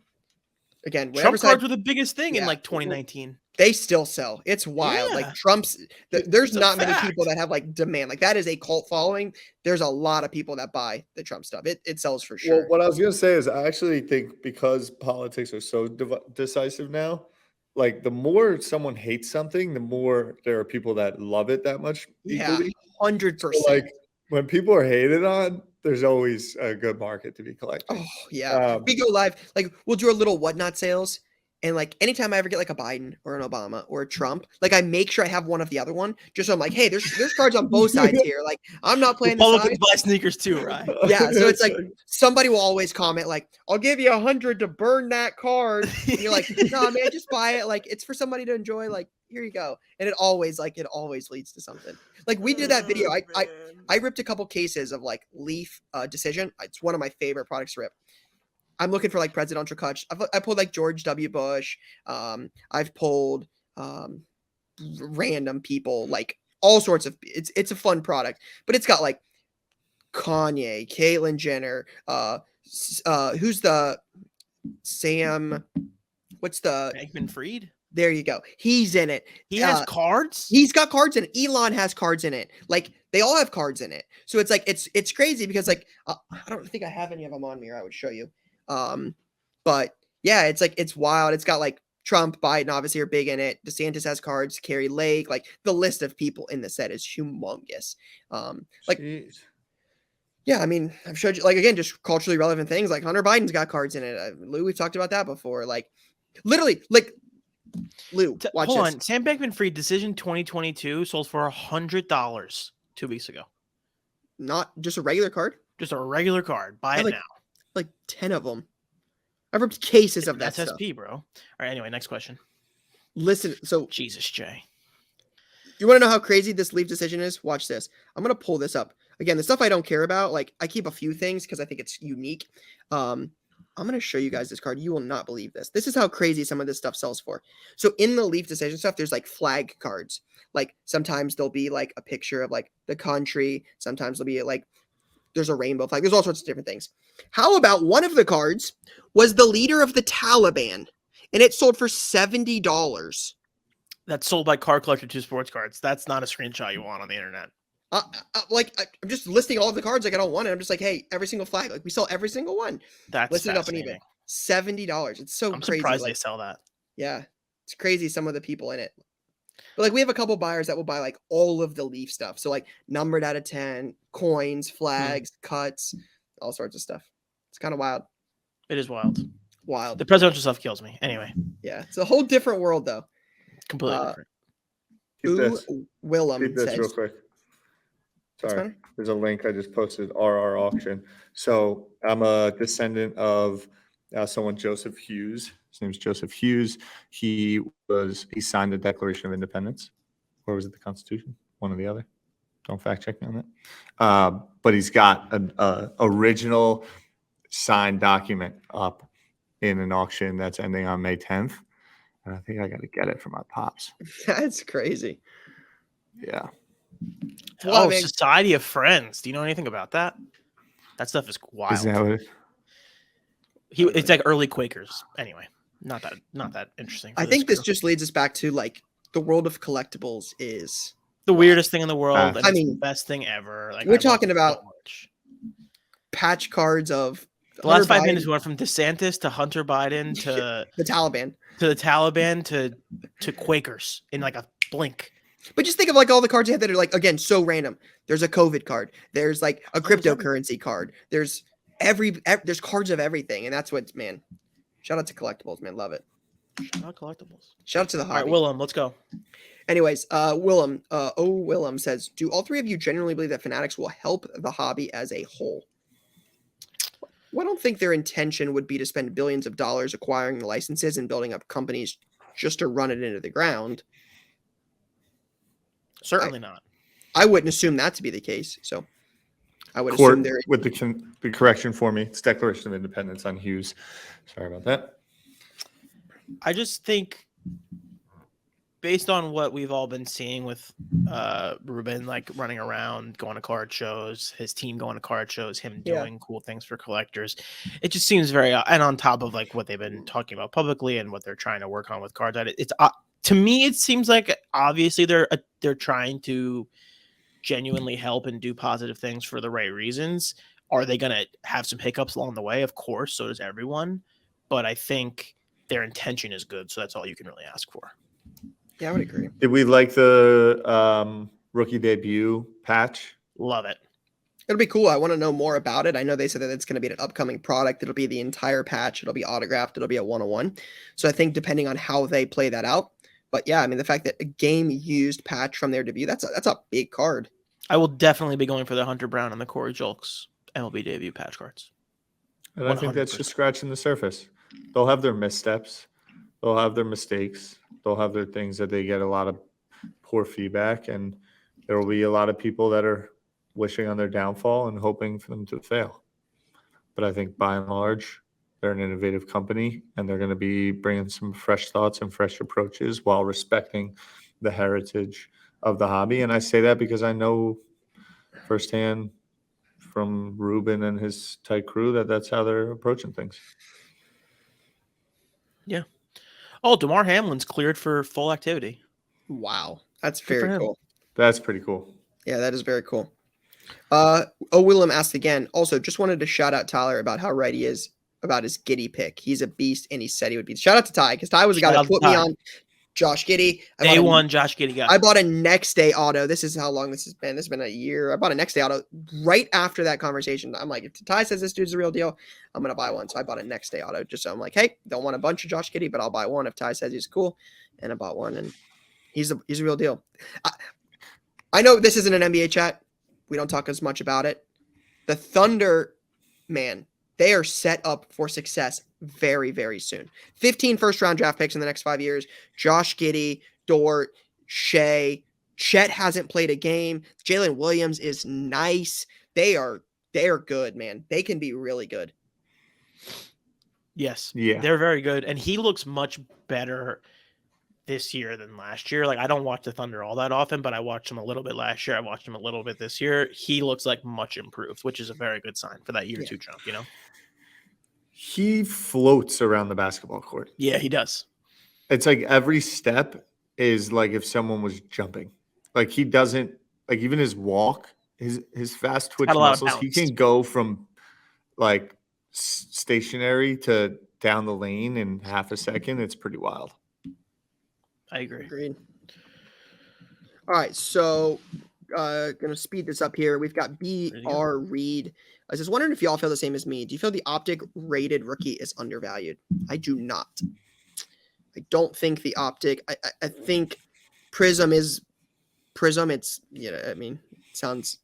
cards were the biggest thing in like 2019. They still sell. It's wild. Yeah. Like Trump's, there's It's a not many fact. people that have like demand. Like that is a cult following. There's a lot of people that buy the Trump stuff. It sells for sure. Well, what I was gonna say is I actually think because politics are so decisive now, like the more someone hates something, the more there are people that love it that much Yeah, equally. 100%. So, like when people are hated on, there's always a good market to be collecting. Oh yeah, we go live. Like we'll do our little whatnot sales, and like anytime I ever get like a Biden or an Obama or a Trump, like I make sure I have one of the other one, just so I'm like, hey, there's cards on both sides here. Like I'm not playing the side. Republicans buy sneakers too, right? Yeah, so it's like somebody will always comment like, "I'll give you 100 to burn that card," and you're like, "No, man, just buy it. Like it's for somebody to enjoy. Like here you go." And it always leads to something. Like we did that video. I ripped a couple cases of like Leaf Decision. It's one of my favorite products to rip. I'm looking for like presidential cuts. I pulled like George W. Bush. I've pulled random people, like all sorts of. It's a fun product, but it's got like Kanye, Caitlyn Jenner. Who's the Sam? What's the Bankman-Fried? There you go. He's in it. He has cards. He's got cards in it. Elon has cards in it. Like they all have cards in it. So it's like it's crazy because like I don't think I have any of them on me, or I would show you. But yeah, it's like it's wild. It's got like Trump, Biden obviously are big in it. DeSantis has cards. Carrie Lake, like the list of people in the set is humongous. Like. Jeez. Yeah, I mean, I've showed you, like, again, just culturally relevant things. Like Hunter Biden's got cards in it. Lou, we've talked about that before. Like, literally, like, Lou, watch hold this. on. Sam Bankman-Fried Decision 2022 sold for $100 2 weeks ago. Not just a regular card. Just a regular card. Buy it like, now. Like 10 of them. I've ripped cases of that That's stuff. SP, bro. All right, anyway, next question. Listen, so Jesus, Jay. you want to know how crazy this Leaf Decision is? Watch this. I'm going to pull this up. Again, the stuff I don't care about, like I keep a few things because I think it's unique. I'm going to show you guys this card. You will not believe this. This is how crazy some of this stuff sells for. So in the Leaf Decision stuff, there's like flag cards. Like sometimes there'll be like a picture of like the country. Sometimes there'll be like there's a rainbow flag. There's all sorts of different things. How about one of the cards was the leader of the Taliban, and it sold for $70. That's sold by Card Collector 2 sports cards. That's not a screenshot you want on the internet. I'm just listing all of the cards like I don't want it. I'm just like, hey, every single flag, like we sell every single one. That's listed up on eBay. $70. It's so I'm crazy. surprised like, they sell that. Yeah, it's crazy. Some of the people in it, but like we have a couple buyers that will buy like all of the Leaf stuff. So like numbered out of 10, coins, flags, cuts, all sorts of stuff. It's kind of wild. It is wild. Wild. The presidential stuff kills me. Anyway, Yeah, it's a whole different world though. completely different. Keep this. Willem Keep this says, real quick. Sorry, fine. there's a link I just posted. RR auction. So I'm a descendant of someone, Joseph Hughes. His name's Joseph Hughes. He signed the Declaration of Independence, or was it the Constitution? One or the other. Don't fact check me on that. But he's got an original signed document up in an auction that's ending on May 10th. And I think I got to get it for my pops. That's crazy. Yeah. Well, Oh, Society of Friends. Do you know anything about that? That stuff is wild. Is that what It's like early Quakers. Anyway, not that interesting. I think this just leads us back to like the world of collectibles is the weirdest thing in the world. And I it's mean, the best thing ever. Like we're I love talking it about so much. patch cards of The last Hunter 5 minutes Biden, we went from DeSantis to Hunter Biden to the Taliban. the Taliban to Quakers in like a blink. But just think of like all the cards you have that are like, again, so random. There's a COVID card. There's like a cryptocurrency card. There's there's cards of everything. And that's what, man, shout out to collectibles, man. Love it. Shout out collectibles. Shout out to the All right, hobby. Willem, let's go. Anyways, Willem says, do all three of you genuinely believe that Fanatics will help the hobby as a whole? Well, I don't think their intention would be to spend billions of dollars acquiring the licenses and building up companies just to run it into the ground. Certainly not. I wouldn't assume that to be the case. So I would Court, assume there. with the correction for me, it's Declaration of Independence on Hughes. Sorry about that. I just think based on what we've all been seeing with Ruben, like running around, going to card shows, his team going to card shows, him doing cool things for collectors, it just seems very, and on top of like what they've been talking about publicly and what they're trying to work on with cards, To me, it seems like obviously they're trying to genuinely help and do positive things for the right reasons. Are they going to have some hiccups along the way? Of course, so does everyone. But I think their intention is good, so that's all you can really ask for. Yeah, I would agree. Did we like the rookie debut patch? Love it. It'll be cool. I want to know more about it. I know they said that it's going to be an upcoming product. It'll be the entire patch. It'll be autographed. It'll be a 101. So I think depending on how they play that out. But yeah, I mean, the fact that a game-used patch from their debut, that's a big card. I will definitely be going for the Hunter Brown and the Corey Julks MLB debut patch cards. And I think that's just scratching the surface. They'll have their missteps. They'll have their mistakes. They'll have their things that they get a lot of poor feedback. And there will be a lot of people that are wishing on their downfall and hoping for them to fail. But I think by and large, they're an innovative company, and they're going to be bringing some fresh thoughts and fresh approaches while respecting the heritage of the hobby. And I say that because I know firsthand from Ruben and his tight crew that that's how they're approaching things. Yeah. Oh, DeMar Hamlin's cleared for full activity. Wow. That's very cool. That's pretty cool. Yeah, that is very cool. Willem asked again. Also, just wanted to shout out Tyler about how right he is about his Giddey pick. He's a beast, and he said he would be. Shout out to Ty, because Ty was the guy that put me on Josh Giddey. Day one, Josh Giddey got. I bought a next day auto. This is how long this has been. This has been a year. I bought a next day auto right after that conversation. I'm like, if Ty says this dude's the real deal, I'm gonna buy one. So I bought a next day auto. Just so I'm like, hey, don't want a bunch of Josh Giddey, but I'll buy one if Ty says he's cool. And I bought one, and he's a real deal. I know this isn't an NBA chat. We don't talk as much about it. The Thunder, man, they are set up for success very, very soon. 15 first-round draft picks in the next 5 years. Josh Giddey, Dort, Shea. Chet hasn't played a game. Jalen Williams is nice. They are good, man. They can be really good. Yes. Yeah. They're very good. And he looks much better this year than last year. Like, I don't watch the Thunder all that often, but I watched him a little bit last year. I watched him a little bit this year. He looks like much improved, which is a very good sign for that year two jump, you know? He floats around the basketball court. Yeah, he does. It's like every step is like if someone was jumping. Like he doesn't, like even his walk, his fast twitch muscles, he can go from like stationary to down the lane in half a second. It's pretty wild. I agree. Agreed. All right, so gonna speed this up here. We've got B.R. Reed. I was just wondering if y'all feel the same as me. Do you feel the Optic Rated Rookie is undervalued? I do not. I don't think the Optic. I think Prizm is Prizm. It's I mean, it sounds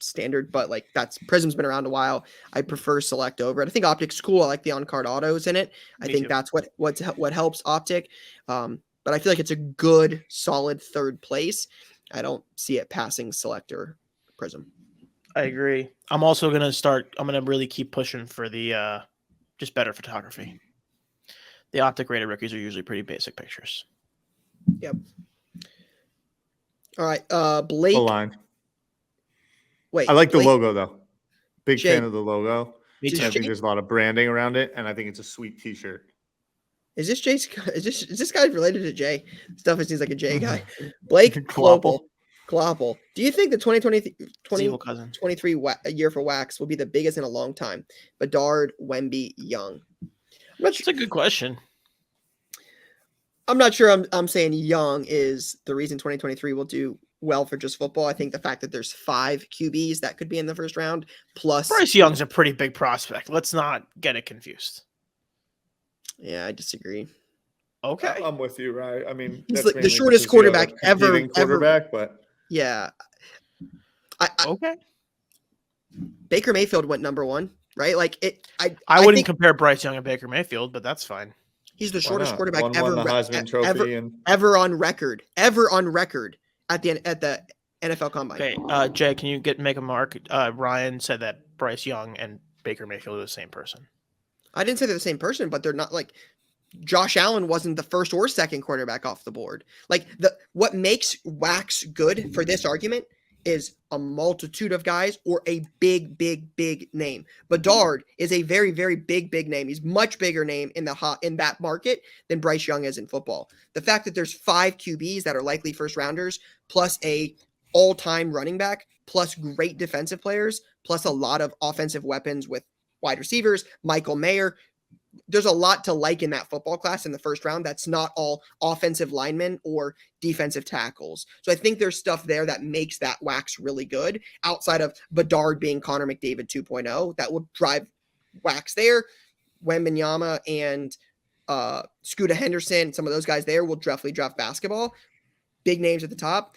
standard, but like that's Prizm's been around a while. I prefer Select over it. I think Optic's cool. I like the on-card autos in it. I think that's what helps Optic. But I feel like it's a good, solid third place. I don't see it passing Select or Prizm. I agree. I'm also going to really keep pushing for the just better photography. The Optic Rated Rookies are usually pretty basic pictures. Yep. All right. Blake. Line. Wait. I like the Blake, logo, though. Big Jay, fan of the logo. Me too. I think there's a lot of branding around it, and I think it's a sweet T-shirt. Is this Jay's? Is this guy related to Jay? Stuff it seems like a Jay guy. Blake Klopel. Do you think the 2023 year for Wax will be the biggest in a long time? Bedard, Wemby, Young. That's a good question. I'm not sure. I'm saying Young is the reason 2023 will do well for just football. I think the fact that there's 5 QBs that could be in the first round plus Bryce Young's a pretty big prospect. Let's not get it confused. Yeah, I disagree. Okay, I'm with you, right? I mean, he's the shortest quarterback ever. But yeah. Okay. Baker Mayfield went number 1, right? Like it. I wouldn't compare Bryce Young and Baker Mayfield, but that's fine. He's the shortest quarterback won ever. The Heisman Trophy ever on record. Ever on record at the NFL Combine. Okay, Jay, can you make a mark? Ryan said that Bryce Young and Baker Mayfield are the same person. I didn't say they're the same person, but they're not like Josh Allen wasn't the first or second quarterback off the board. Like what makes Wax good for this argument is a multitude of guys or a big name. Bedard is a very, very big name. He's much bigger name in that market than Bryce Young is in football. The fact that there's 5 QBs that are likely first rounders, plus a all-time running back, plus great defensive players, plus a lot of offensive weapons with wide receivers, Michael Mayer. There's a lot to like in that football class in the first round. That's not all offensive linemen or defensive tackles. So I think there's stuff there that makes that wax really good outside of Bedard being Connor McDavid 2.0 that will drive wax there. Wembanyama and Scooter Henderson, some of those guys there will definitely draft basketball. Big names at the top.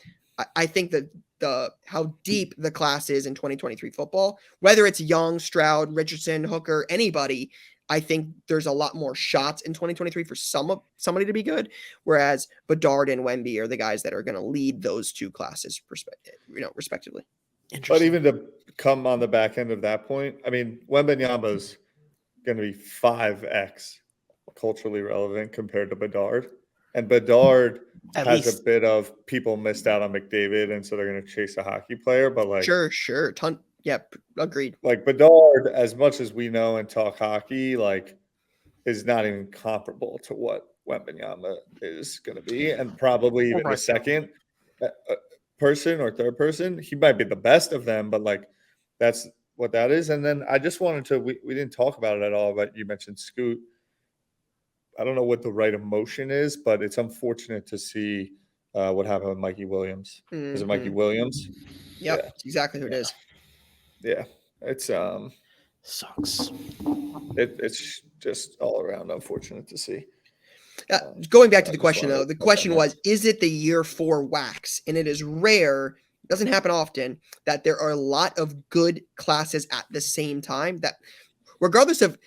I think that how deep the class is in 2023 football, whether it's Young, Stroud, Richardson, Hooker, anybody, I think there's a lot more shots in 2023 for somebody to be good, whereas Bedard and Wemby are the guys that are going to lead those two classes, respectively. But even to come on the back end of that point, I mean, Wembanyama's going to be 5x culturally relevant compared to Bedard. And Bedard has a bit of people missed out on McDavid, and so they're going to chase a hockey player. But like, sure, yeah, agreed. Like Bedard, as much as we know and talk hockey, like is not even comparable to what Wembanyama is going to be, and probably even the second person or third person. He might be the best of them, but like that's what that is. And then I just wanted to, we didn't talk about it at all, but you mentioned Scoot. I don't know what the right emotion is, but it's unfortunate to see what happened with Mikey Williams. Is it Mikey Williams? Yep, yeah. That's exactly who it is. Yeah, it's sucks. It's just all around unfortunate to see. Going back to the question though, the question was, is it the year 4 wax? And it is rare, doesn't happen often, that there are a lot of good classes at the same time that, regardless of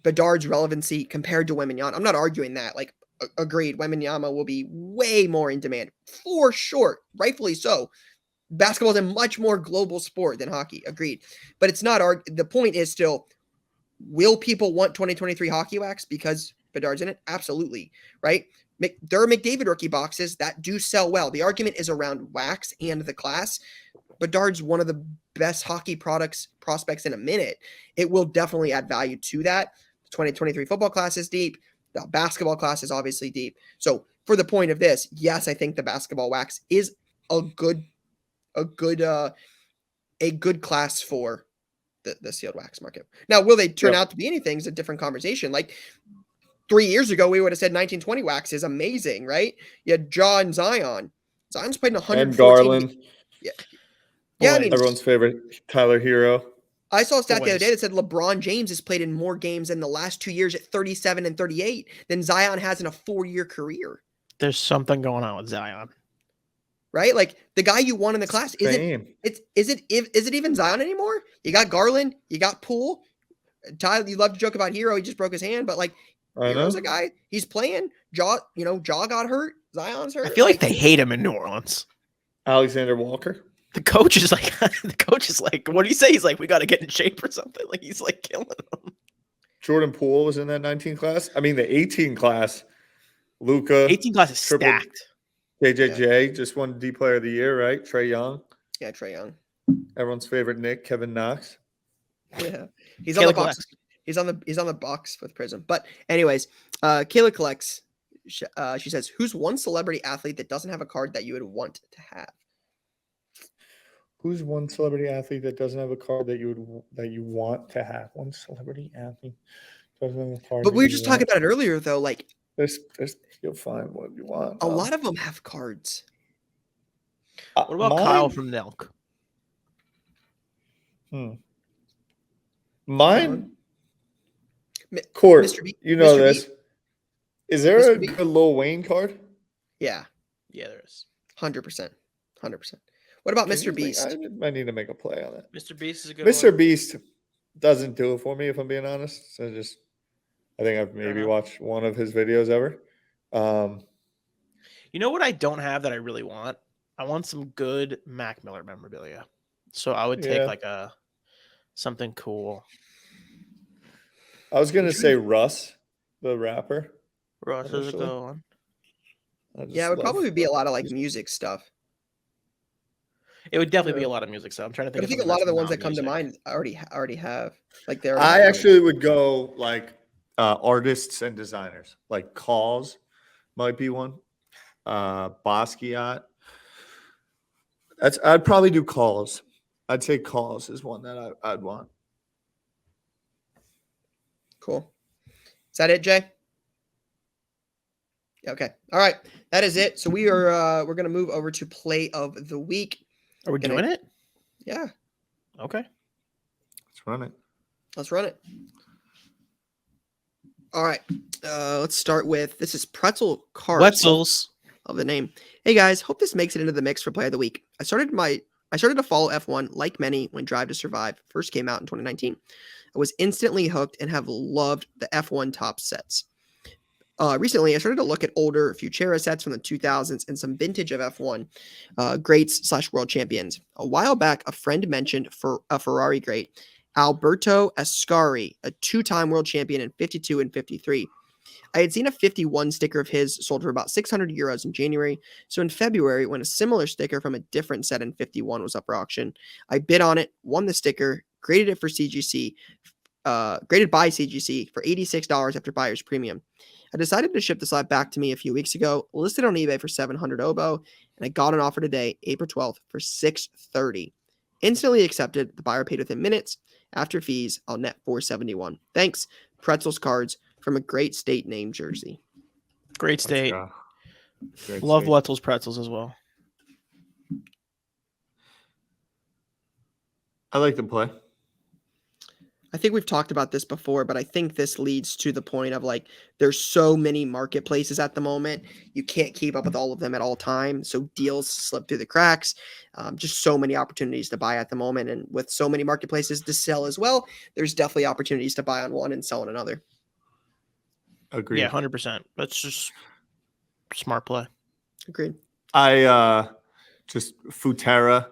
Bedard's relevancy compared to Wembanyama, I'm not arguing that. Like, agreed, Wembanyama will be way more in demand for sure, rightfully so. Basketball is a much more global sport than hockey. Agreed. But it's not the point is still, will people want 2023 hockey wax because Bedard's in it? Absolutely. Right. There are McDavid rookie boxes that do sell well. The argument is around wax and the class. Bedard's one of the best hockey prospects in a minute. It will definitely add value to that. The 2023 football class is deep. The basketball class is obviously deep. So for the point of this, yes, I think the basketball wax is a good class for the sealed wax market. Now, will they turn out to be anything? Is a different conversation. Like 3 years ago, we would have said 1920 wax is amazing, right? You had Ja and Zion. Zion's played in 114. And Garland. Yeah, I mean, everyone's favorite Tyler Hero. I saw a stat the other day that said LeBron James has played in more games in the last 2 years at 37 and 38 than Zion has in a 4-year career. There's something going on with Zion. Right? Like the guy you want in the class is it even Zion anymore? You got Garland, you got Poole. Tyler, you love to joke about Hero, he just broke his hand, but like Hero's a guy, he's playing. Ja got hurt, Zion's hurt. I feel like they hate him in New Orleans. Alexander Walker. The coach is like, what do you say? He's like, we got to get in shape or something. Like he's like killing them. Jordan Poole was in that 19 class. I mean, the 18 class, Luka. 18 class is stacked. JJJ just won D Player of the Year, right? Trae Young. Yeah, Trae Young. Everyone's favorite Nick, Kevin Knox. Yeah, he's on the box. He's on the box with Prizm. But anyways, Kayla collects. She says, "Who's one celebrity athlete that doesn't have a card that you would want to have?" Who's one celebrity athlete that doesn't have a card that you want to have? One celebrity athlete doesn't have a card. But we were just talking about it earlier, though. Like, you'll find what you want. A lot of them have cards. What about Kyle from Nelk? Mine. Court, you know Mr. this. Is there a good Lil Wayne card? Yeah, there is. 100%. What about Mr. Beast? I might need to make a play on it. Mr. Beast is a good Mr. one. Beast doesn't do it for me, if I'm being honest. So I think I've maybe watched one of his videos ever. You know what I don't have that I really want? I want some good Mac Miller memorabilia. So I would take something cool. I was gonna say Russ, the rapper. Russ is a good one. Yeah, it would probably be a lot of like music stuff. It would definitely be a lot of music. So I'm trying to think. But I of think a something lot of that's the ones not that come to music. mind already have. Like they're. I actually would go like artists and designers. Like Calls might be one. Basquiat. I'd probably do Calls. I'd say Calls is one that I'd want. Cool. Is that it, Jay? Okay. All right. That is it. So we're gonna move over to play of the week. Are we doing it? Yeah. Okay. Let's run it. Let's run it. All right. Let's start with this is Pretzel Carr. Wetzels. Of the name. Hey guys, hope this makes it into the mix for play of the week. I started to follow F1 like many when Drive to Survive first came out in 2019. I was instantly hooked and have loved the F1 top sets. Recently, I started to look at older Futura sets from the 2000s and some vintage of F1 greats / world champions. A while back, a friend mentioned for a Ferrari great, Alberto Ascari, a two-time world champion in 52 and 53. I had seen a 51 sticker of his sold for about 600 euros in January. So in February, when a similar sticker from a different set in 51 was up for auction, I bid on it, won the sticker, graded it for CGC, graded by CGC for $86 after buyer's premium. I decided to ship the slab back to me a few weeks ago, listed on eBay for 700 oboe, and I got an offer today, April 12th, for 630. Instantly accepted. The buyer paid within minutes. After fees, I'll net 471. Thanks. Pretzels Cards from a great state named Jersey. Great state. Great Love state. Wetzel's pretzels as well. I like the play. I think we've talked about this before, but I think this leads to the point of like there's so many marketplaces at the moment. You can't keep up with all of them at all times. So deals slip through the cracks. Just so many opportunities to buy at the moment. And with so many marketplaces to sell as well, there's definitely opportunities to buy on one and sell on another. Agreed. Yeah, 100%. That's just smart play. Agreed. I just Futera.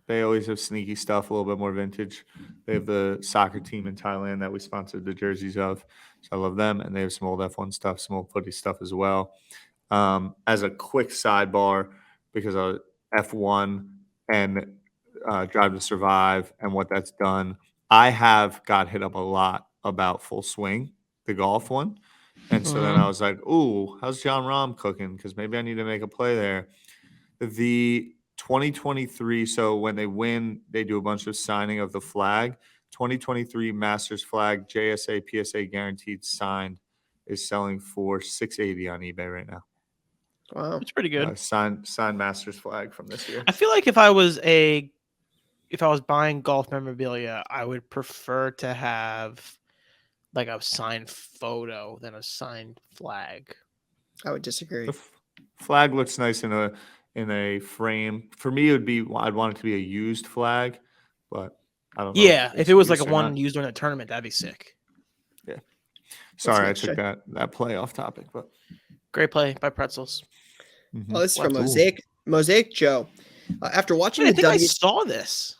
They always have sneaky stuff, a little bit more vintage. They have the soccer team in Thailand that we sponsored the jerseys of. So I love them. And they have some old F1 stuff, some old footy stuff as well. As a quick sidebar, because of F1 and Drive to Survive and what that's done, I have got hit up a lot about Full Swing, the golf one. And so then I was like, ooh, how's John Rahm cooking? Because maybe I need to make a play there. The 2023, so when they win, they do a bunch of signing of the flag. 2023 Masters flag, JSA, PSA guaranteed signed, is selling for $680 on eBay right now. Wow. It's pretty good. Signed Masters flag from this year. I feel like if I was buying golf memorabilia, I would prefer to have like a signed photo than a signed flag. I would disagree. The flag looks nice in a frame. For me, it would be I'd want it to be a used flag, but I don't know. Yeah, if it was like a used or one not. used during a tournament, that'd be sick. Yeah. Sorry, I next, took Jay? that play off topic, but Great play by Pretzels. Oh, this is from Ooh. Mosaic Joe. After watching I the think I saw this.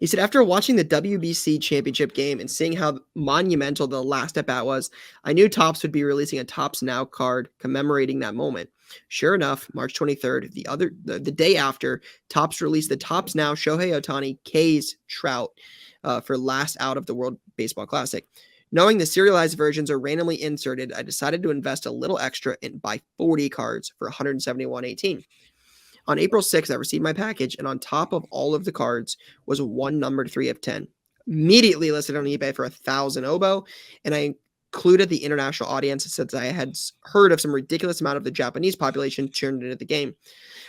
He said, after watching the WBC championship game and seeing how monumental the last at-bat was, I knew Topps would be releasing a Topps Now card commemorating that moment. Sure enough, March 23rd, the day after, Topps released the Topps Now Shohei Ohtani K's Trout for last out of the World Baseball Classic. Knowing the serialized versions are randomly inserted, I decided to invest a little extra and buy 40 cards for $171.18. On April 6th, I received my package, and on top of all of the cards was one numbered 3 of 10. Immediately listed on eBay for 1,000 oboe, and I included the international audience since I had heard of some ridiculous amount of the Japanese population turned into the game.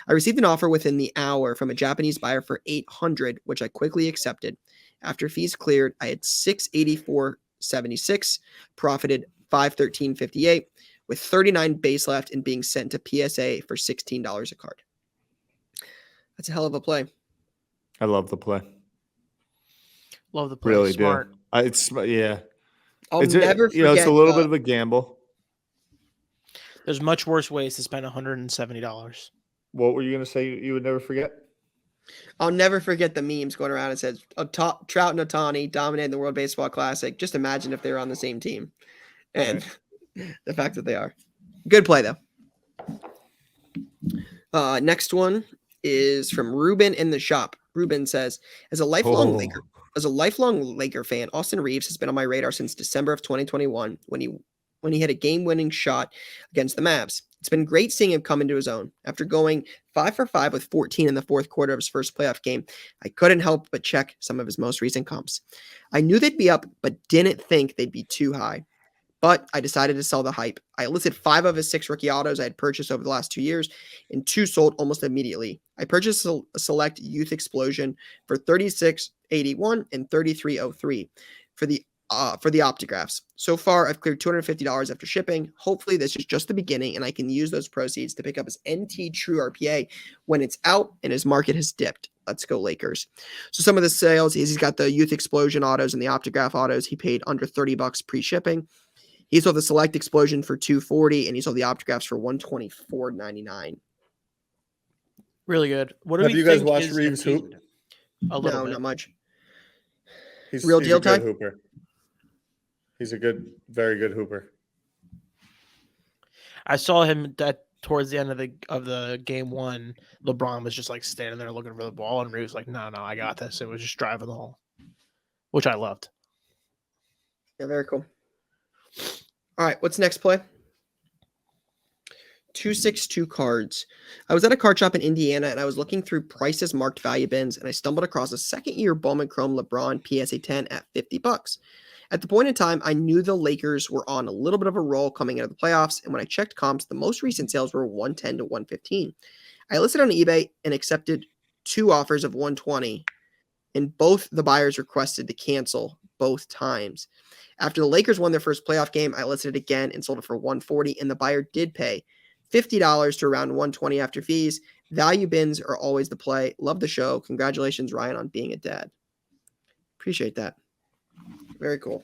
I received an offer within the hour from a Japanese buyer for 800, which I quickly accepted. After fees cleared, I had 684.76, profited 513.58, with 39 base left and being sent to PSA for $16 a card. That's a hell of a play. I love the play. Love the play. Really Smart. do. It's yeah. I'll never forget. It's a little bit of a gamble. There's much worse ways to spend $170. What were you going to say? You would never forget? I'll never forget the memes going around. It says Trout and Ohtani dominating the World Baseball Classic. Just imagine if they were on the same team, and the fact that they are. Good play though. Next one is from Ruben in the shop. Ruben says, as a lifelong Laker fan, Austin Reeves has been on my radar since December of 2021 when he had a game-winning shot against the Mavs. It's been great seeing him come into his own. After going 5 for 5 with 14 in the fourth quarter of his first playoff game, I couldn't help but check some of his most recent comps. I knew they'd be up, but didn't think they'd be too high. But I decided to sell the hype. I listed 5 of his 6 rookie autos I had purchased over the last 2 years, and 2 sold almost immediately. I purchased a select Youth Explosion for $36.81 and $33.03 for the Optographs. So far, I've cleared $250 after shipping. Hopefully, this is just the beginning, and I can use those proceeds to pick up his NT True RPA when it's out and his market has dipped. Let's go Lakers. So some of the sales, he's got the Youth Explosion autos and the Optograph autos. He paid under $30 pre-shipping. He sold the Select Explosion for $240, and he sold the Optographs for $124.99. Really good. What do Have we you guys think watched is Reeves the- hoop? A little bit. Not much. He's Real a deal, good Ty? hooper. He's a very good hooper. I saw him that towards the end of the game one. LeBron was just like standing there looking for the ball, and Reeves was like, "No, I got this." It was just driving the hole, which I loved. Yeah, very cool. All right, what's next play? 262 cards. I was at a card shop in Indiana, and I was looking through prices marked value bins, and I stumbled across a second-year Bowman Chrome LeBron PSA 10 at $50. At the point in time, I knew the Lakers were on a little bit of a roll coming into the playoffs, and when I checked comps, the most recent sales were 110 to 115. I listed on eBay and accepted 2 offers of 120, and both the buyers requested to cancel both times. After the Lakers won their first playoff game, I listed it again and sold it for 140, and the buyer did pay $50 to around 120 after fees. Value bins are always the play. Love the show. Congratulations, Ryan, on being a dad. Appreciate that. Very cool.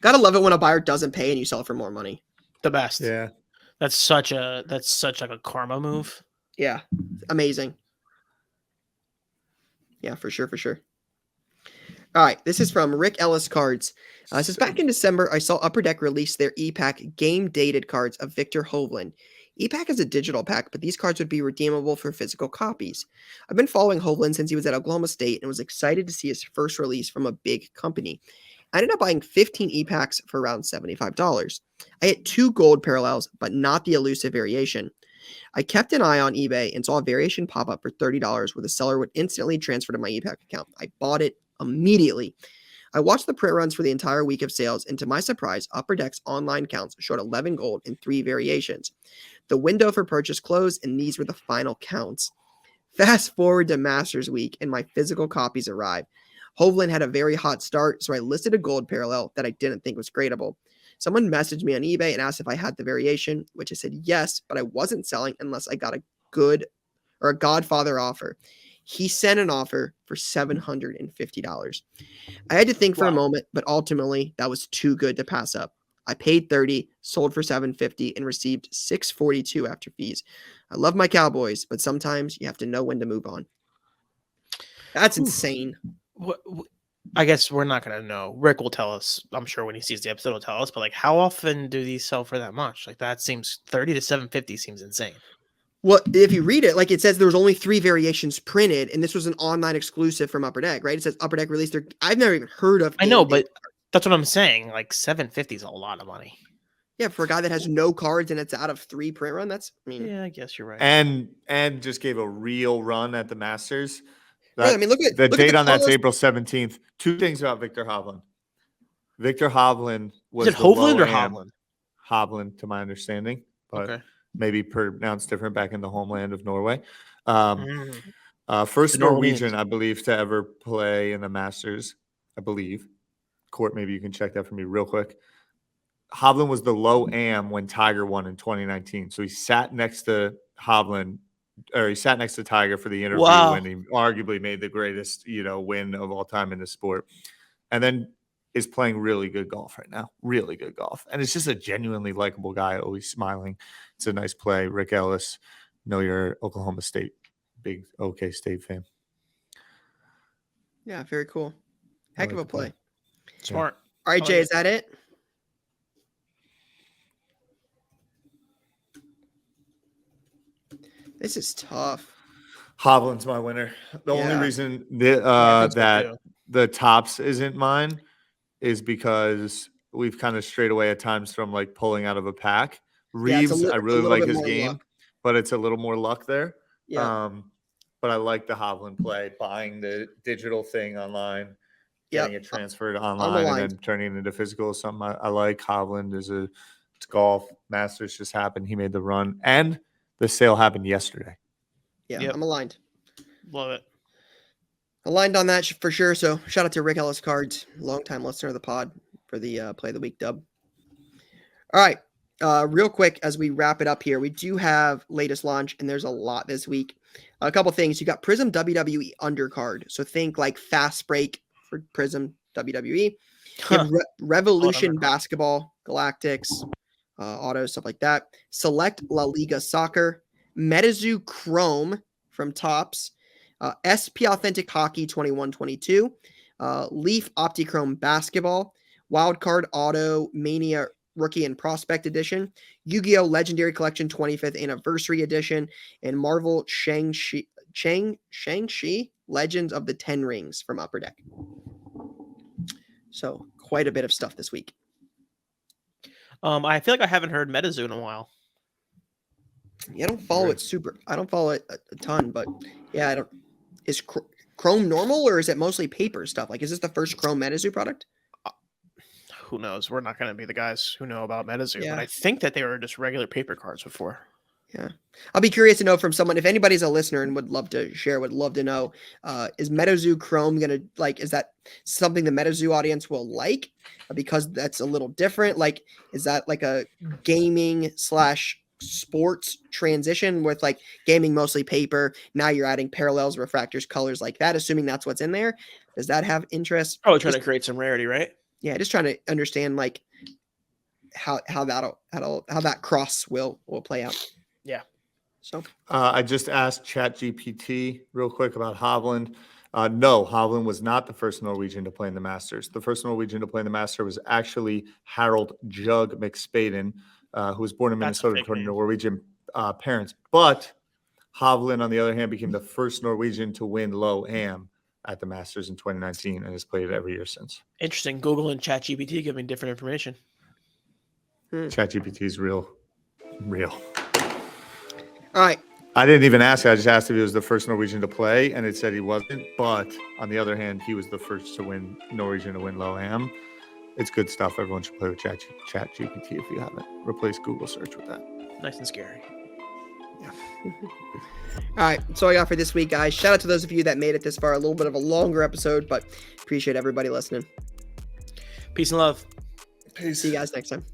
Gotta love it when a buyer doesn't pay and you sell it for more money. The best. Yeah. That's such like a karma move. Yeah. Amazing. Yeah, for sure. All right, this is from Rick Ellis Cards. It says, back in December, I saw Upper Deck release their EPAC game-dated cards of Victor Hovland. EPAC is a digital pack, but these cards would be redeemable for physical copies. I've been following Hovland since he was at Oklahoma State and was excited to see his first release from a big company. I ended up buying 15 EPACs for around $75. I hit 2 gold parallels, but not the elusive variation. I kept an eye on eBay and saw a variation pop up for $30 where the seller would instantly transfer to my EPAC account. I bought it immediately. I watched the print runs for the entire week of sales, and to my surprise, Upper Deck's online counts showed 11 gold and 3 variations. The window for purchase closed, and these were the final counts. Fast forward to Masters Week, and my physical copies arrived. Hovland had a very hot start, so I listed a gold parallel that I didn't think was gradable. Someone messaged me on eBay and asked if I had the variation, which I said yes, but I wasn't selling unless I got a Godfather offer. He sent an offer for $750. I had to think for a moment, but ultimately that was too good to pass up. I paid $30, sold for $750, and received $642 after fees. I love my Cowboys, but sometimes you have to know when to move on. That's insane. I guess we're not going to know. Rick will tell us. I'm sure when he sees the episode, he'll tell us. But like, how often do these sell for that much? Like, that seems 30 to 750 seems insane. Well, if you read it, like it says there was only 3 variations printed, and this was an online exclusive from Upper Deck, right? It says Upper Deck released their. I've never even heard of. I know, but that's what I'm saying. Like 750 is a lot of money. Yeah, for a guy that has no cards and it's out of 3 print run, that's. I mean, yeah, I guess you're right. And just gave a real run at the Masters. Right, I mean, look at the date on that's Carlos. April 17th. 2 things about Victor Hovland. Victor Hovland was Is it Hovland or Hovland? Hovland, to my understanding, but Okay. maybe pronounced different back in the homeland of Norway. The First Norwegians. Norwegian, I believe, to ever play in the Masters. I believe. Court, maybe you can check that for me real quick. Hovland was the low am when Tiger won in 2019. So he sat next to Hovland, or he sat next to Tiger for the interview when he arguably made the greatest, win of all time in the sport. And then is playing really good golf right now. Really good golf. And it's just a genuinely likable guy, always smiling. It's a nice play. Rick Ellis, know you're Oklahoma State, big OK State fan. Yeah, very cool. Heck of a play. Smart. All right, Jay, is that it? This is tough. Hovland's my winner. The only Yeah. reason I think so that too. the tops isn't mine is because we've kind of strayed away at times from like pulling out of a pack. Yeah, it's Reeves, I a really little like bit his more game, luck. but it's a little more luck there. Yeah. But I like the Hovland play, buying the digital thing online, getting it transferred online, and aligned. then turning it into physical. Something I like. Hovland it's golf. Masters just happened. He made the run, and the sale happened yesterday. Yeah, Yep. I'm aligned. Love it. Aligned on that for sure. So shout out to Rick Ellis Cards, longtime listener of the pod, for the Play of the Week dub. All right. Real quick, as we wrap it up here, we do have latest launch, and there's a lot this week. A couple things. You got Prizm WWE undercard. So think like Fast Break for Prizm WWE. You have Revolution Basketball, Galactics, auto, stuff like that. Select La Liga Soccer, MetaZoo Chrome from Topps, SP Authentic Hockey 21-22, Leaf Optichrome Basketball, Wildcard Auto Mania Rookie and Prospect Edition, Yu-Gi-Oh! Legendary Collection 25th Anniversary Edition, and Marvel Shang-Chi Legends of the Ten Rings from Upper Deck. So quite a bit of stuff this week. I feel like I haven't heard MetaZoo in a while. Yeah, I don't follow it super. I don't follow it a ton, but yeah, I don't. Is Chrome normal, or is it mostly paper stuff? Like, is this the first Chrome MetaZoo product? Who knows? We're not going to be the guys who know about MetaZoo, Yeah. but I think that they were just regular paper cards before. Yeah. I'll be curious to know from someone, if anybody's a listener and would love to share, would love to know, is MetaZoo Chrome going to, like, is that something the MetaZoo audience will like? Because that's a little different. Like, is that like a gaming / sports transition with like gaming mostly paper? Now you're adding parallels, refractors, colors like that, assuming that's what's in there. Does that have interest? Oh, trying to create some rarity, right? Yeah, just trying to understand like how that cross will play out. Yeah. So I just asked ChatGPT real quick about Hovland. No, Hovland was not the first Norwegian to play in the Masters. The first Norwegian to play in the Masters was actually Harold Jug McSpaden, who was born in Minnesota to Norwegian parents. But Hovland, on the other hand, became the first Norwegian to win low am at the Masters in 2019 and has played it every year since. Interesting. Google and ChatGPT giving different information. ChatGPT is real. All right. I didn't even ask. I just asked if he was the first Norwegian to play, and it said he wasn't. But on the other hand, he was the first Norwegian to win low am. It's good stuff. Everyone should play with ChatGPT if you haven't. Replace Google search with that. Nice and scary. Yeah. All right. That's all I got for this week, guys. Shout out to those of you that made it this far. A little bit of a longer episode, but appreciate everybody listening. Peace and love. See you guys next time.